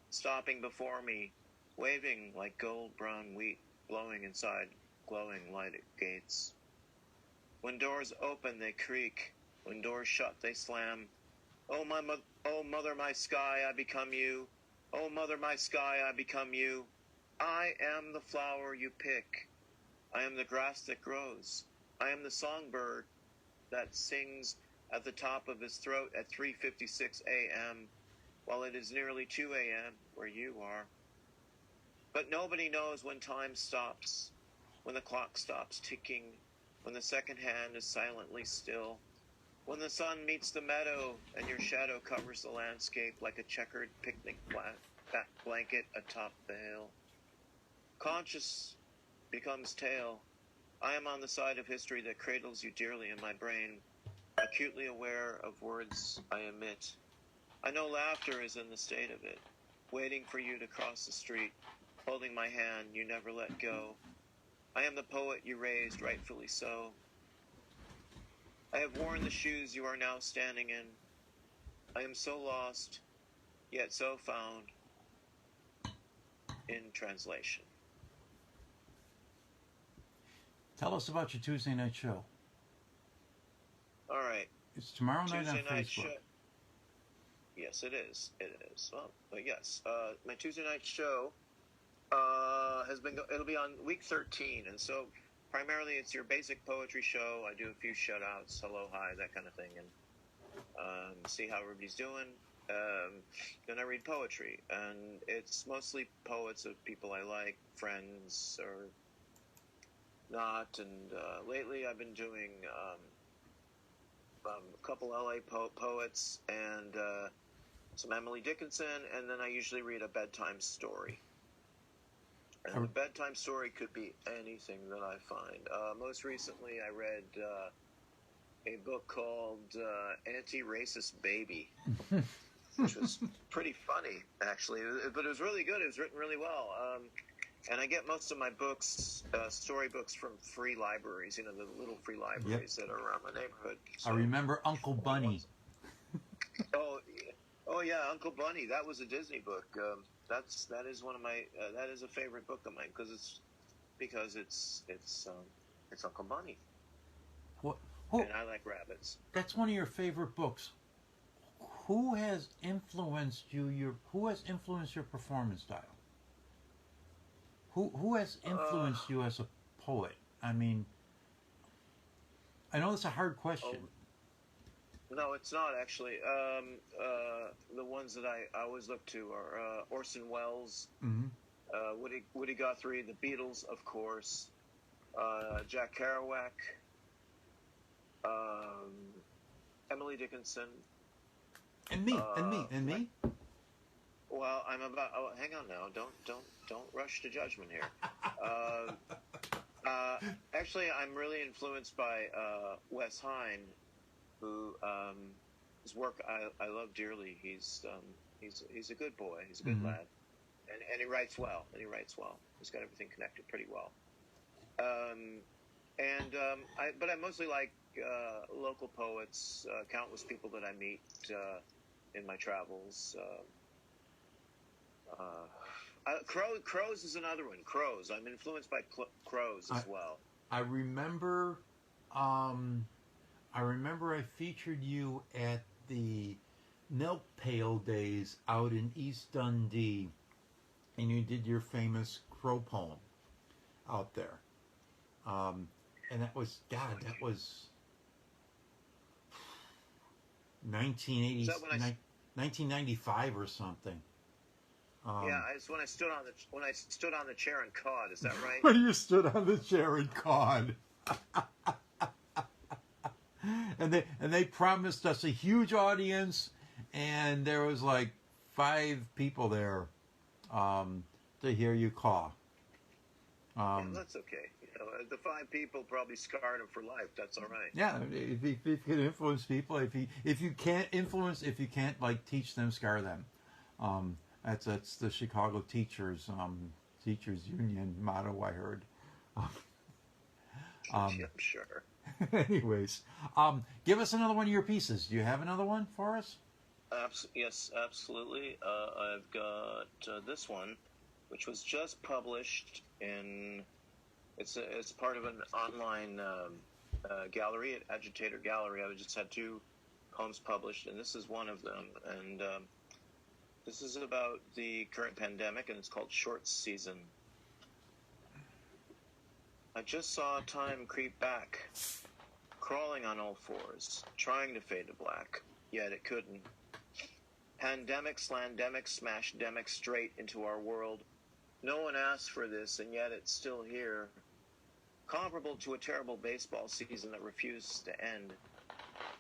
stopping before me, waving like gold brown wheat, blowing inside glowing light gates. When doors open, they creak. When doors shut, they slam. Oh, oh, mother, my sky, I become you. Oh, mother, my sky, I become you. I am the flower you pick. I am the grass that grows. I am the songbird that sings at the top of his throat at 3:56 a.m., while it is nearly 2 a.m. where you are. But nobody knows when time stops, when the clock stops ticking, when the second hand is silently still, when the sun meets the meadow and your shadow covers the landscape like a checkered picnic blanket atop the hill. Conscious becomes tale. I am on the side of history that cradles you dearly in my brain, acutely aware of words I emit. I know laughter is in the state of it, waiting for you to cross the street, holding my hand you never let go. I am the poet you raised, rightfully so. I have worn the shoes you are now standing in. I am so lost, yet so found. In translation. Tell us about your Tuesday night show. All right. It's tomorrow night Tuesday on night Facebook. show. Yes, it is. It is. Well, but yes, my Tuesday night show it'll be on week 13, and so primarily it's your basic poetry show. I do a few shout-outs, hello, hi, that kind of thing, and see how everybody's doing. Then I read poetry, and it's mostly poets of people I like, friends or not, and lately I've been doing a couple LA poets and some Emily Dickinson, and then I usually read a bedtime story. And the bedtime story could be anything that I find. Most recently, I read a book called Anti-Racist Baby, which was pretty funny, actually. But it was really good. It was written really well. And I get most of my books, storybooks, from free libraries, you know, the little free libraries that are around my neighborhood. So, I remember Uncle Bunny. Oh yeah, Uncle Bunny. That was a Disney book. That is one of my that is a favorite book of mine because it's Uncle Bunny. What? And I like rabbits. That's one of your favorite books. Who has influenced you? Who has influenced your performance style? Who has influenced you as a poet? I mean, I know it's a hard question. No, it's not actually. The ones that I always look to are Orson Welles, Woody Guthrie, the Beatles, of course, Jack Kerouac, Emily Dickinson, and me. Well, I'm about. Oh, hang on now. Don't rush to judgment here. Actually, I'm really influenced by Wes Hine, who his work I love dearly. He's a good boy. He's a good lad, and he writes well. He's got everything connected pretty well. But I mostly like local poets, countless people that I meet in my travels. Crows is another one. Crows. I'm influenced by crows as well. I remember I featured you at the Milk Pail Days out in East Dundee, and you did your famous crow poem out there. And that was 1995 or something. Yeah, it's when I stood on the chair and cawed. Is that right? When you stood on the chair and cawed. and they promised us a huge audience, and there was like 5 people there to hear you caw. Yeah, that's okay. The 5 people probably scarred him for life. That's all right. Yeah, if you can influence people, if you can't influence, if you can't like teach them, scar them. That's the Chicago teachers union motto I heard. Yeah, I'm sure. Anyways, give us another one of your pieces. Do you have another one for us? Yes, absolutely. I've got this one, which was just published in. It's part of an online gallery at Agitator Gallery. I just had 2 poems published, and this is one of them. And this is about the current pandemic, and it's called Short Season. I just saw time creep back, crawling on all fours, trying to fade to black, yet it couldn't. Pandemic, slandemic, smashdemic straight into our world. No one asked for this, and yet it's still here. Comparable to a terrible baseball season that refused to end.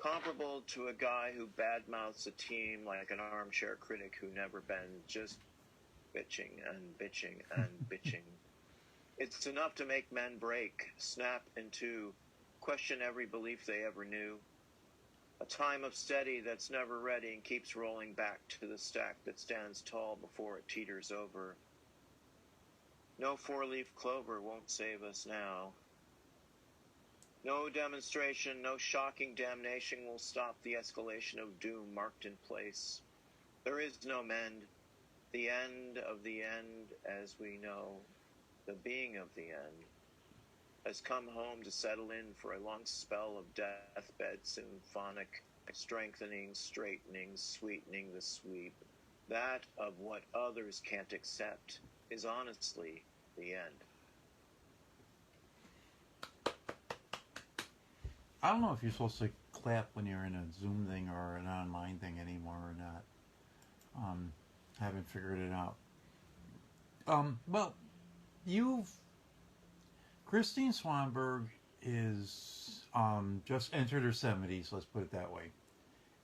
Comparable to a guy who badmouths a team like an armchair critic who never bends, just bitching and bitching and bitching. It's enough to make men break, snap in two, question every belief they ever knew. A time of steady that's never ready and keeps rolling back to the stack that stands tall before it teeters over. No 4-leaf clover won't save us now. No demonstration, no shocking damnation will stop the escalation of doom marked in place. There is no mend. The end of the end, as we know, the being of the end, has come home to settle in for a long spell of deathbed symphonic, strengthening, straightening, sweetening the sweep. That of what others can't accept is honestly the end. I don't know if you're supposed to clap when you're in a Zoom thing or an online thing anymore or not. Haven't figured it out. Well, Christine Swanberg is just entered her 70s, let's put it that way.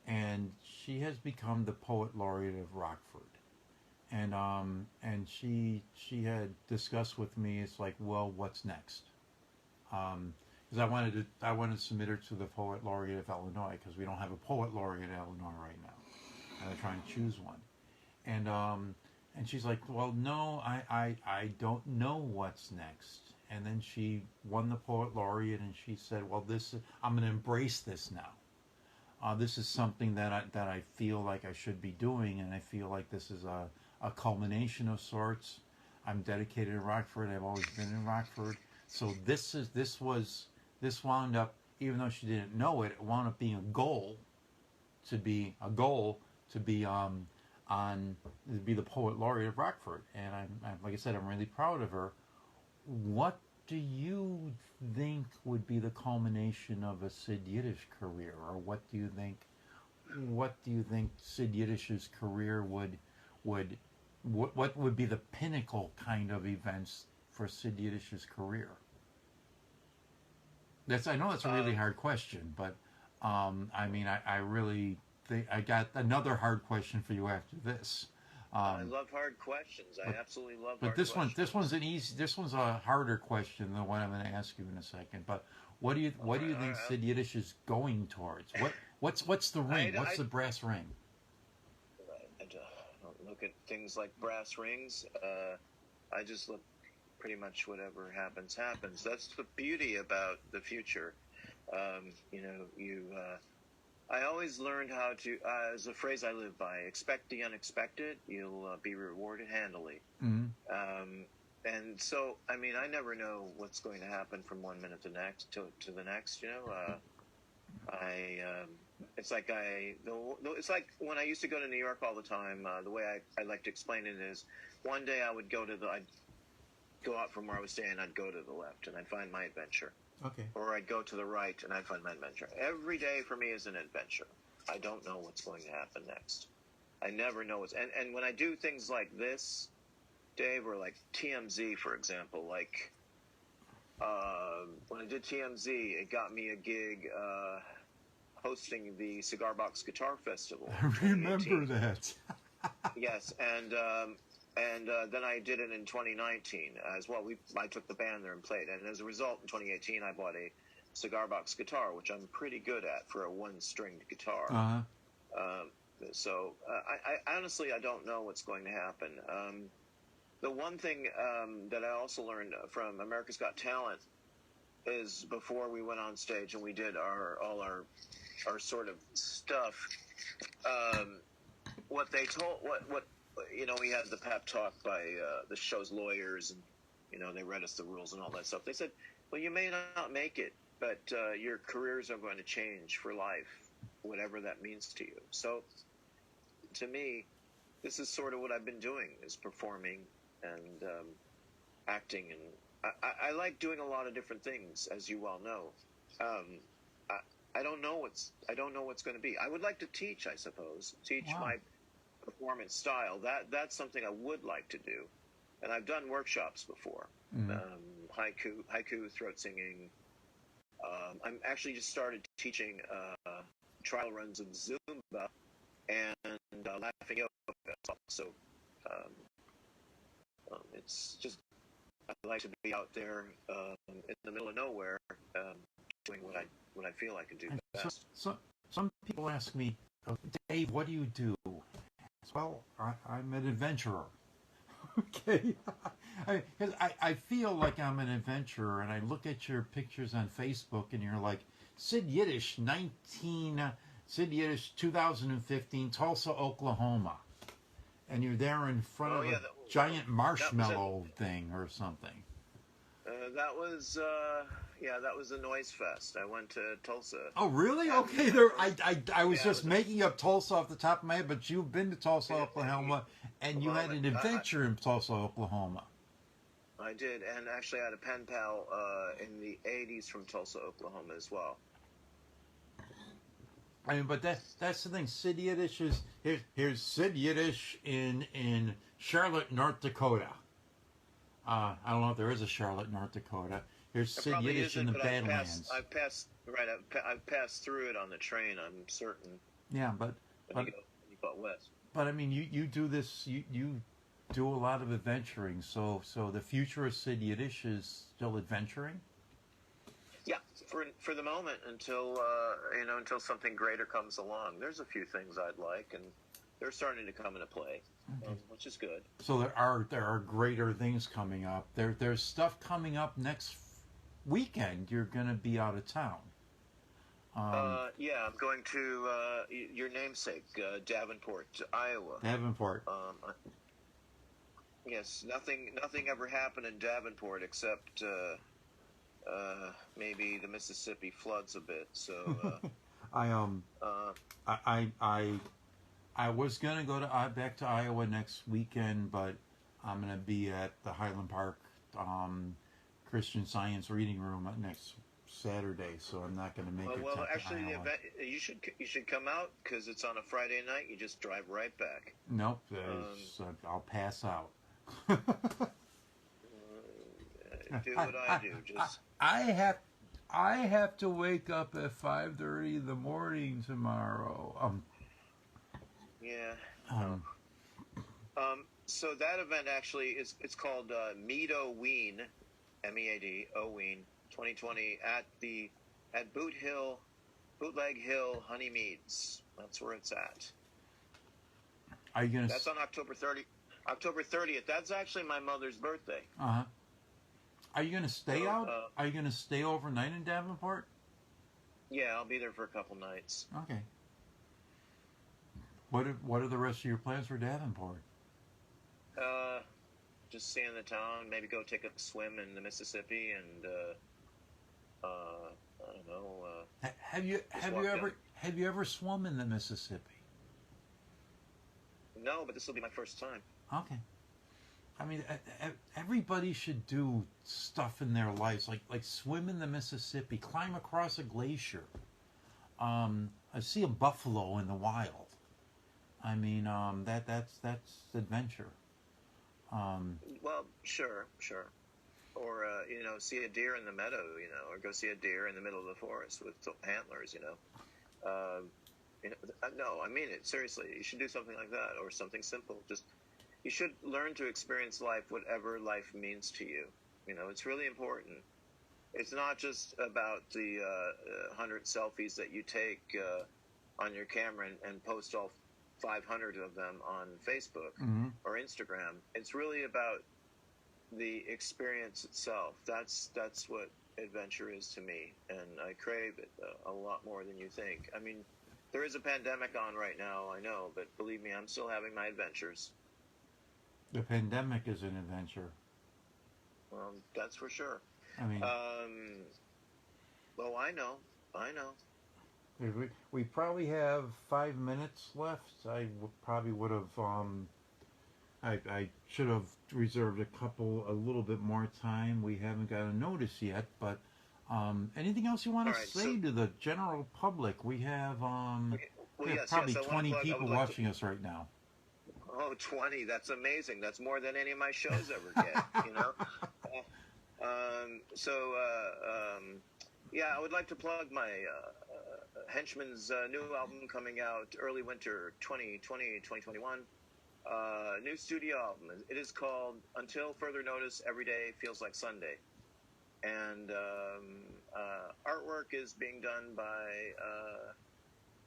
And she has become the poet laureate of Rockford. And she had discussed with me, it's like, well, what's next? Because I wanted to submit her to the poet laureate of Illinois, because we don't have a poet laureate in Illinois right now, and I'm trying to choose one. And she's like, well, no, I don't know what's next. And then she won the poet laureate, and she said, well, I'm going to embrace this now. This is something that I feel like I should be doing, and I feel like this is a culmination of sorts. I'm dedicated to Rockford. I've always been in Rockford. So this wound up, even though she didn't know it, it wound up being a goal to be the poet laureate of Rockford. And I'm like I said, I'm really proud of her. What do you think would be the culmination of a Sid Yiddish career, or what do you think Sid Yiddish's career what would be the pinnacle kind of events for Sid Yiddish's career? I know that's a really hard question, but I mean, I really think I got another hard question for you after this. I love hard questions. I absolutely love hard But questions. this one's a harder question than what I'm going to ask you in a second. But what do you think Sid Yiddish is going towards? What's the ring? What's the brass ring? I don't look at things like brass rings. I just look pretty much whatever happens. That's the beauty about the future. I always learned how to, as a phrase I live by, expect the unexpected, you'll be rewarded handily. Mm-hmm. And so, I mean, I never know what's going to happen from one minute to the next, it's like it's like when I used to go to New York all the time, the way I like to explain it is, one day I'd go out from where I was staying, I'd go to the left, and I'd find my adventure. Okay. Or I'd go to the right, and I'd find my adventure. Every day for me is an adventure. I don't know what's going to happen next. I never know what's... And when I do things like this, Dave, or like TMZ, for example, like... when I did TMZ, it got me a gig hosting the Cigar Box Guitar Festival. I remember that. Yes, and then I did it in 2019 as well. I took the band there and played, and as a result, in 2018, I bought a cigar box guitar, which I'm pretty good at for a one-stringed guitar. Uh-huh. So I honestly, I don't know what's going to happen. The one thing that I also learned from America's Got Talent is before we went on stage and we did all our sort of stuff. What they told, what we had the pep talk by the show's lawyers, and they read us the rules and all that stuff. They said, well, you may not make it, but your careers are going to change for life, whatever that means to you. So, to me, this is sort of what I've been doing, is performing and acting, and I like doing a lot of different things, as you well know. I don't know what's going to be. I would like to teach, I suppose, Wow. my performance style. That's something I would like to do, and I've done workshops before. Mm-hmm. Haiku, throat singing. I'm actually just started teaching trial runs of Zumba and laughing yoga. So it's just, I like to be out there in the middle of nowhere, doing what I feel I can do best. So some people ask me, oh, Dave, what do you do? Well, I'm an adventurer. Okay. I feel like I'm an adventurer, and I look at your pictures on Facebook, and you're like, Sid Yiddish, 2015, Tulsa, Oklahoma. And you're there in front of a giant marshmallow thing or something. That was the Noise Fest. I went to Tulsa. Oh, really? Okay, I was just making up Tulsa off the top of my head, but you've been to Tulsa, Oklahoma, and you had an adventure in Tulsa, Oklahoma. I did, and actually I had a pen pal in the 80s from Tulsa, Oklahoma as well. I mean, but that's the thing. Sid Yiddish is here's Sid Yiddish in Charlotte, North Dakota. I don't know if there is a Charlotte, North Dakota. Here's Sid Yiddish in the Badlands. I've passed through it on the train. I'm certain. Yeah, but you go west. But I mean, you do this. You do a lot of adventuring. So the future of Sid Yiddish is still adventuring. Yeah, for the moment, until something greater comes along. There's a few things I'd like, and they're starting to come into play, which is good. So there are greater things coming up. There's stuff coming up next weekend. You're going to be out of town. I'm going to your namesake, Davenport, Iowa. Davenport. Yes, nothing ever happened in Davenport except maybe the Mississippi floods a bit. So I was gonna go back to Iowa next weekend, but I'm gonna be at the Highland Park Christian Science Reading Room next Saturday, so I'm not gonna make it. Well, actually, the event, you should come out because it's on a Friday night. You just drive right back. Nope, I'll pass out. Do what I do. Just I have to wake up at 5:30 in the morning tomorrow. So that event actually it's called Mead-O-Ween, MEAD Oween 2020 at Bootleg Hill Honey Meads. That's where it's at. Are you gonna? That's on October 30th. That's actually my mother's birthday. Are you gonna stay out? Are you gonna stay overnight in Davenport? Yeah, I'll be there for a couple nights. Okay. What are the rest of your plans for Davenport? Just seeing the town. Maybe go take a swim in the Mississippi, and I don't know. Have you ever swum in the Mississippi? No, but this will be my first time. Okay. I mean, everybody should do stuff in their lives, like swim in the Mississippi, climb across a glacier, see a buffalo in the wild. I mean, that's adventure. Well, sure. Or see a deer in the meadow, or go see a deer in the middle of the forest with antlers, No, I mean it seriously. You should do something like that, or something simple. Just you should learn to experience life, whatever life means to you. It's really important. It's not just about the 100 selfies that you take on your camera and post all 500 of them on Facebook or Instagram. It's really about the experience itself. That's what adventure is to me, and I crave it a lot more than you think. I mean, there is a pandemic on right now, I know, but believe me, I'm still having my adventures. The pandemic is an adventure. That's for sure. I mean, well, I know. we probably have 5 minutes left. I probably would have. I should have reserved a little bit more time. We haven't got a notice yet, but anything else you want to say to the general public? We have probably 20 people watching us right now. Oh, 20! That's amazing. That's more than any of my shows ever get. Yeah, I would like to plug my Henchman's new album coming out early winter 2021. New studio album. It is called Until Further Notice, Every Day Feels Like Sunday. And artwork is being done by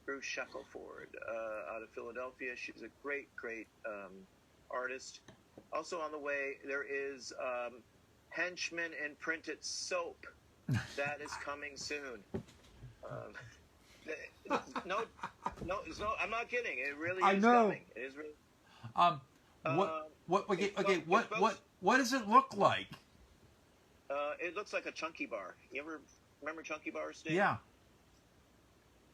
Bruce Shackelford out of Philadelphia. She's a great artist. Also on the way, there is Henchman and Printed Soap. That is coming soon. No, I'm not kidding. It really is coming. It is really. What does it look like? It looks like a chunky bar. You ever remember chunky bars, Dave? Yeah.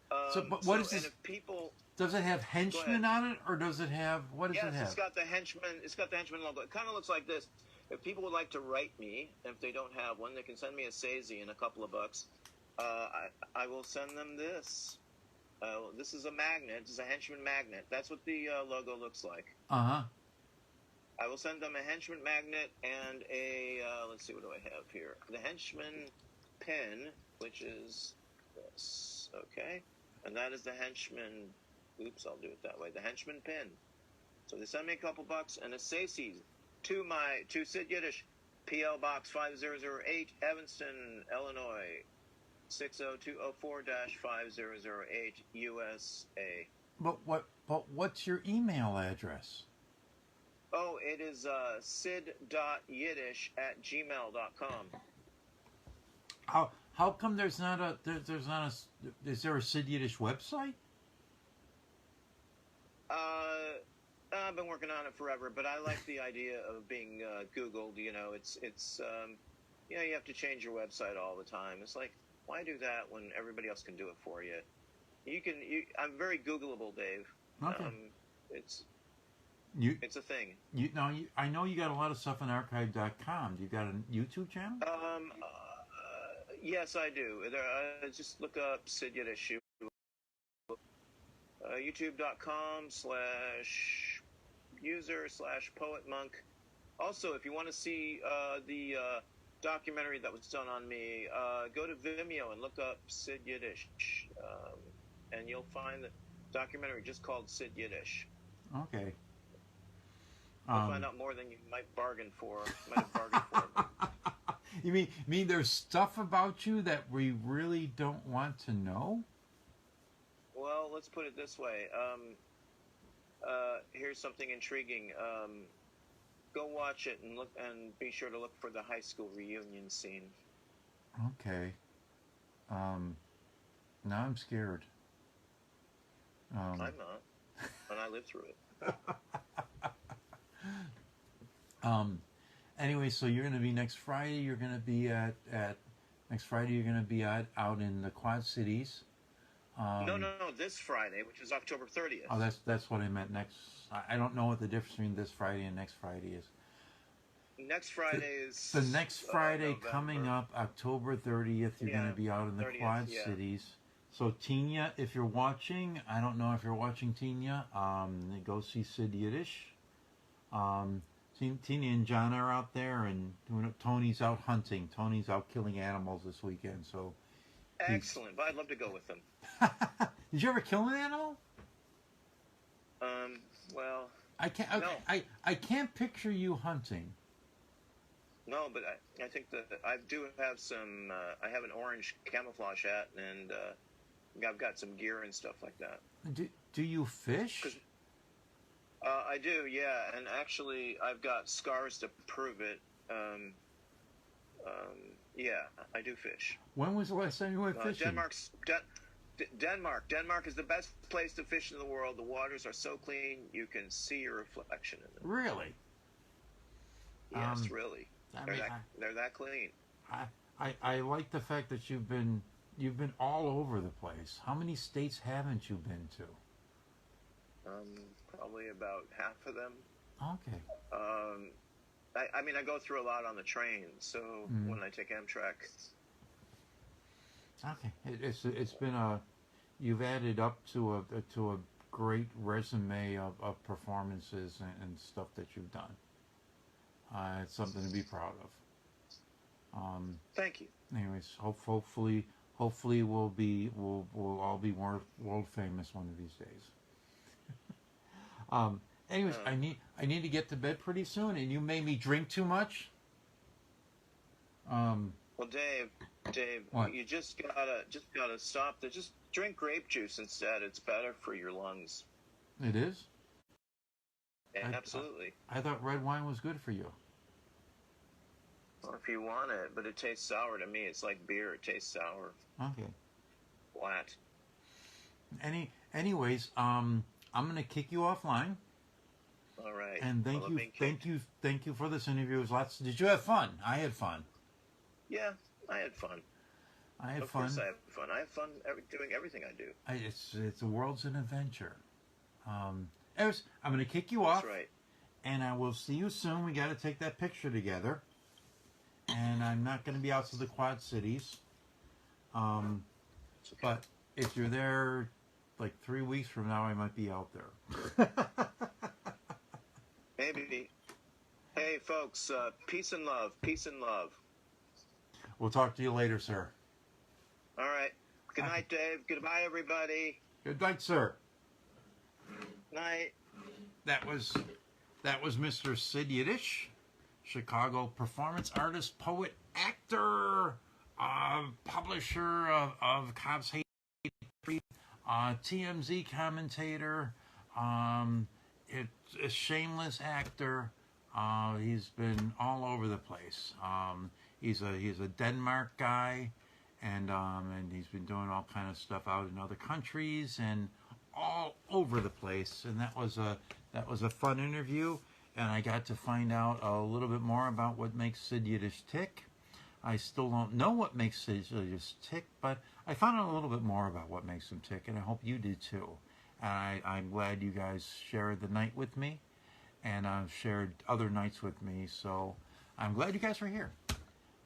But what is this? And if people, does it have Henchman on it, or does it have what does it have? Yes, it's got the Henchman. It's got the Henchman logo. It kind of looks like this. If people would like to write me, if they don't have one, they can send me a Sazy and a couple of bucks. I will send them this. This is a magnet. This is a Henchman magnet. That's what the logo looks like. Uh-huh. I will send them a Henchman magnet and a, let's see, what do I have here? The Henchman pin, which is this, okay? And that is the Henchman, oops, I'll do it that way, the Henchman pin. So they send me a couple bucks and a Sacy to Sid Yiddish, P.L. Box 5008, Evanston, Illinois, 60204-5008, USA. But what's your email address? Oh, it is sid.yiddish@gmail.com. How come there's not a is there a Sid Yiddish website? I've been working on it forever, but I like the idea of being Googled. It's you have to change your website all the time. It's like, why do that when everybody else can do it for you? I'm very Googleable, Dave. Okay. It's a thing. I know you got a lot of stuff on archive.com. Do you got a YouTube channel? Yes, I do. Just look up Sid Yiddish. YouTube.com/user/poetmonk. Also, if you want to see the documentary that was done on me, go to Vimeo and look up Sid Yiddish, and you'll find the documentary just called Sid Yiddish. Okay. You'll find out more than you might have bargained for. You mean there's stuff about you that we really don't want to know? Well, let's put it this way. Here's something intriguing. Go watch it and look, and be sure to look for the high school reunion scene. Okay. Now I'm scared. I'm not, and I lived through it. Anyway, so you're going to be next Friday. You're going to be next Friday. You're going to be out in the Quad Cities. No, this Friday, which is October 30th. Oh, that's what I meant. I don't know what the difference between this Friday and next Friday is. Next Friday is the next Friday coming up, October 30th. You're going to be out in the 30th, Quad Cities. So Tina, if you're watching, I don't know if you're watching, Tina. Go see Sid Yiddish. Tina and John are out there, and Tony's out hunting. Tony's out killing animals this weekend. So Excellent. But I'd love to go with them. Did you ever kill an animal? Well, I can't. Okay, no. I can't picture you hunting. No, but I think that I do have some. I have an orange camouflage hat, and I've got some gear and stuff like that. Do you fish? I do, yeah, and actually, I've got scars to prove it. Yeah, I do fish. When was the last time you went fishing? Denmark is the best place to fish in the world. The waters are so clean, you can see your reflection in them. Really? Yes, really. They're that clean. I like the fact that you've been all over the place. How many states haven't you been to? Probably about half of them. Okay. I mean, I go through a lot on the train, so when I take Amtrak. Okay, it's been you've added up to a great resume of performances and stuff that you've done. It's something to be proud of. Thank you. Anyways, hopefully we'll all be world famous one of these days. Anyways, I need to get to bed pretty soon, and you made me drink too much. Well, Dave, what? you just gotta stop there. Just drink grape juice instead. It's better for your lungs. It is? Absolutely. I thought red wine was good for you. Well, if you want it, but it tastes sour to me. It's like beer. It tastes sour. Okay. Flat. Anyways, I'm gonna kick you offline. All right. And thank you for this interview. It was did you have fun? I had fun. Yeah, I had fun. Of course I have fun. I have fun doing everything I do. It's the world's an adventure. Anyways, I'm going to kick you off. That's right. And I will see you soon. We got to take that picture together. And I'm not going to be out to the Quad Cities. Okay. But if you're there like 3 weeks from now, I might be out there. Maybe. Hey, folks, peace and love. Peace and love. We'll talk to you later, sir. All right. Good night, Dave. Goodbye, everybody. Good night, sir. Night. That was Mr. Sid Yiddish, Chicago performance artist, poet, actor, publisher of Cops Hate Free, TMZ commentator, a shameless actor. He's been all over the place. He's a Denmark guy, and he's been doing all kind of stuff out in other countries and all over the place. And that was a fun interview, and I got to find out a little bit more about what makes Sid Yiddish tick. I still don't know what makes Sid Yiddish tick, but I found out a little bit more about what makes him tick, and I hope you did too. And I'm glad you guys shared the night with me, and shared other nights with me. So I'm glad you guys are here.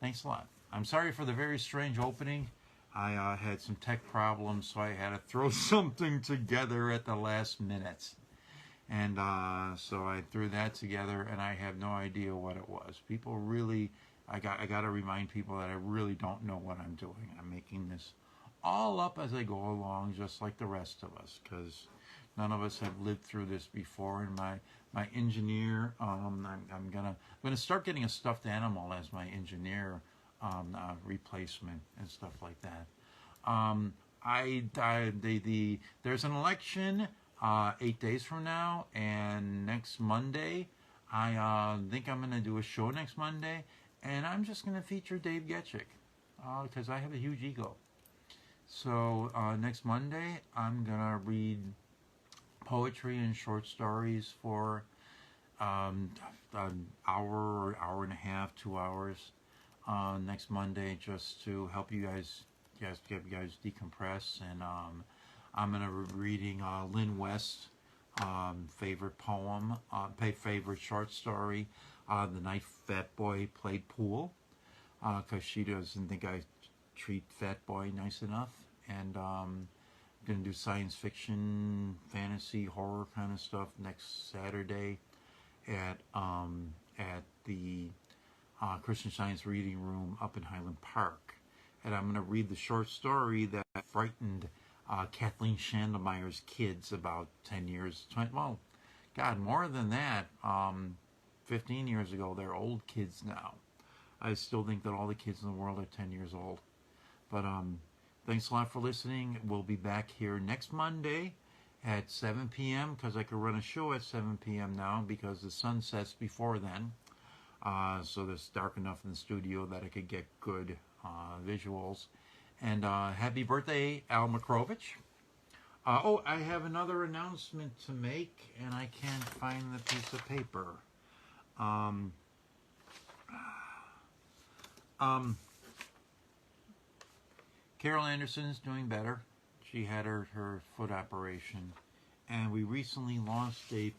Thanks a lot. I'm sorry for the very strange opening. I had some tech problems, so I had to throw something together at the last minute. And so I threw that together, and I have no idea what it was. People really, I got to remind people that I really don't know what I'm doing. I'm making this all up as I go along, just like the rest of us, because none of us have lived through this before. And my engineer, I'm gonna start getting a stuffed animal as my engineer replacement and stuff like that. There's an election 8 days from now, and next Monday, I think I'm gonna do a show next Monday, and I'm just gonna feature Dave Getchick because I have a huge ego. So next Monday, I'm gonna read poetry and short stories for an hour or hour and a half, 2 hours next Monday, just to help you guys decompress. And I'm gonna be reading Lynn West's favorite poem, favorite short story, The Night Fat Boy Played Pool, because she doesn't think I treat Fat Boy nice enough. And I'm gonna do science fiction, fantasy, horror kind of stuff next Saturday at the Christian Science Reading Room up in Highland Park. and I'm going to read the short story that frightened Kathleen Schandelmeyer's kids about 10 years, 20, well, God, more than that, 15 years ago. They're old kids now. I still think that all the kids in the world are 10 years old. But thanks a lot for listening. We'll be back here next Monday at 7 p.m. because I could run a show at 7 p.m. now because the sun sets before then. So it's dark enough in the studio that I could get good visuals. And happy birthday, Al Makrovich. Oh, I have another announcement to make, and I can't find the piece of paper. Carol Anderson's doing better. She had her foot operation. And we recently lost a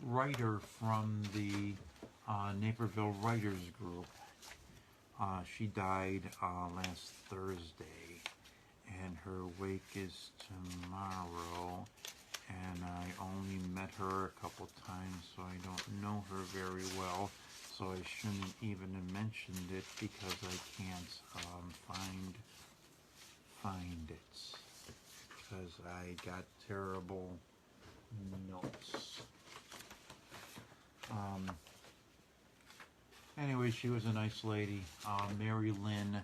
writer from the Naperville Writers Group. She died last Thursday, and her wake is tomorrow. And I only met her a couple times, so I don't know her very well. So I shouldn't even have mentioned it because I can't find it. Because I got terrible notes. Anyway, she was a nice lady. Mary Lynn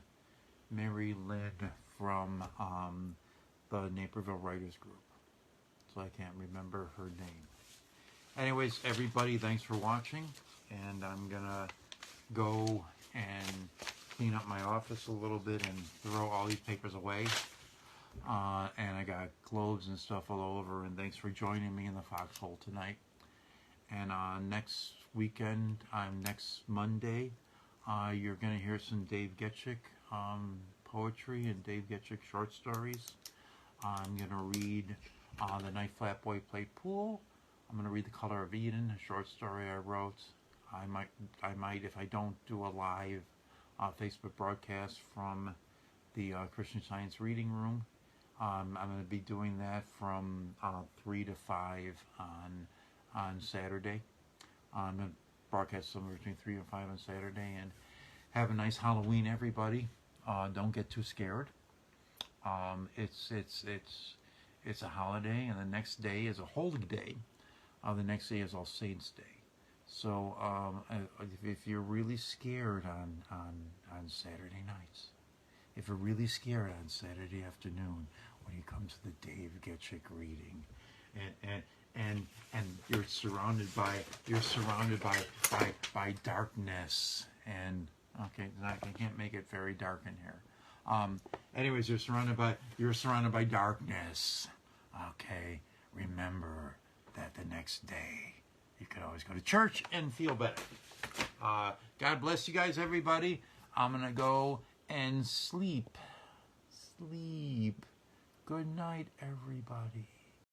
from the Naperville Writers Group. So I can't remember her name. Anyways, everybody, thanks for watching. And I'm going to go and clean up my office a little bit and throw all these papers away. And I got clothes and stuff all over. And thanks for joining me in the foxhole tonight. And next weekend, next Monday, you're going to hear some Dave Getchick poetry and Dave Getchick short stories. I'm going to read The Night Flat Boy Played Pool. I'm going to read The Color of Eden, a short story I wrote. I might, if I don't do a live Facebook broadcast from the Christian Science Reading Room, I'm going to be doing that from 3 to 5 on Saturday. I'm going to broadcast somewhere between 3 and 5 on Saturday. And have a nice Halloween, everybody. Don't get too scared. It's a holiday, and the next day is a holy day. The next day is All Saints Day. So if you're really scared on Saturday nights, if you're really scared on Saturday afternoon when you come to the Dave Getchick reading, and you're surrounded by darkness, and okay, I can't make it very dark in here. Anyways, you're surrounded by darkness. Okay, remember that the next day you could always go to church and feel better. God bless you guys, everybody. I'm gonna go and sleep. Good night, everybody.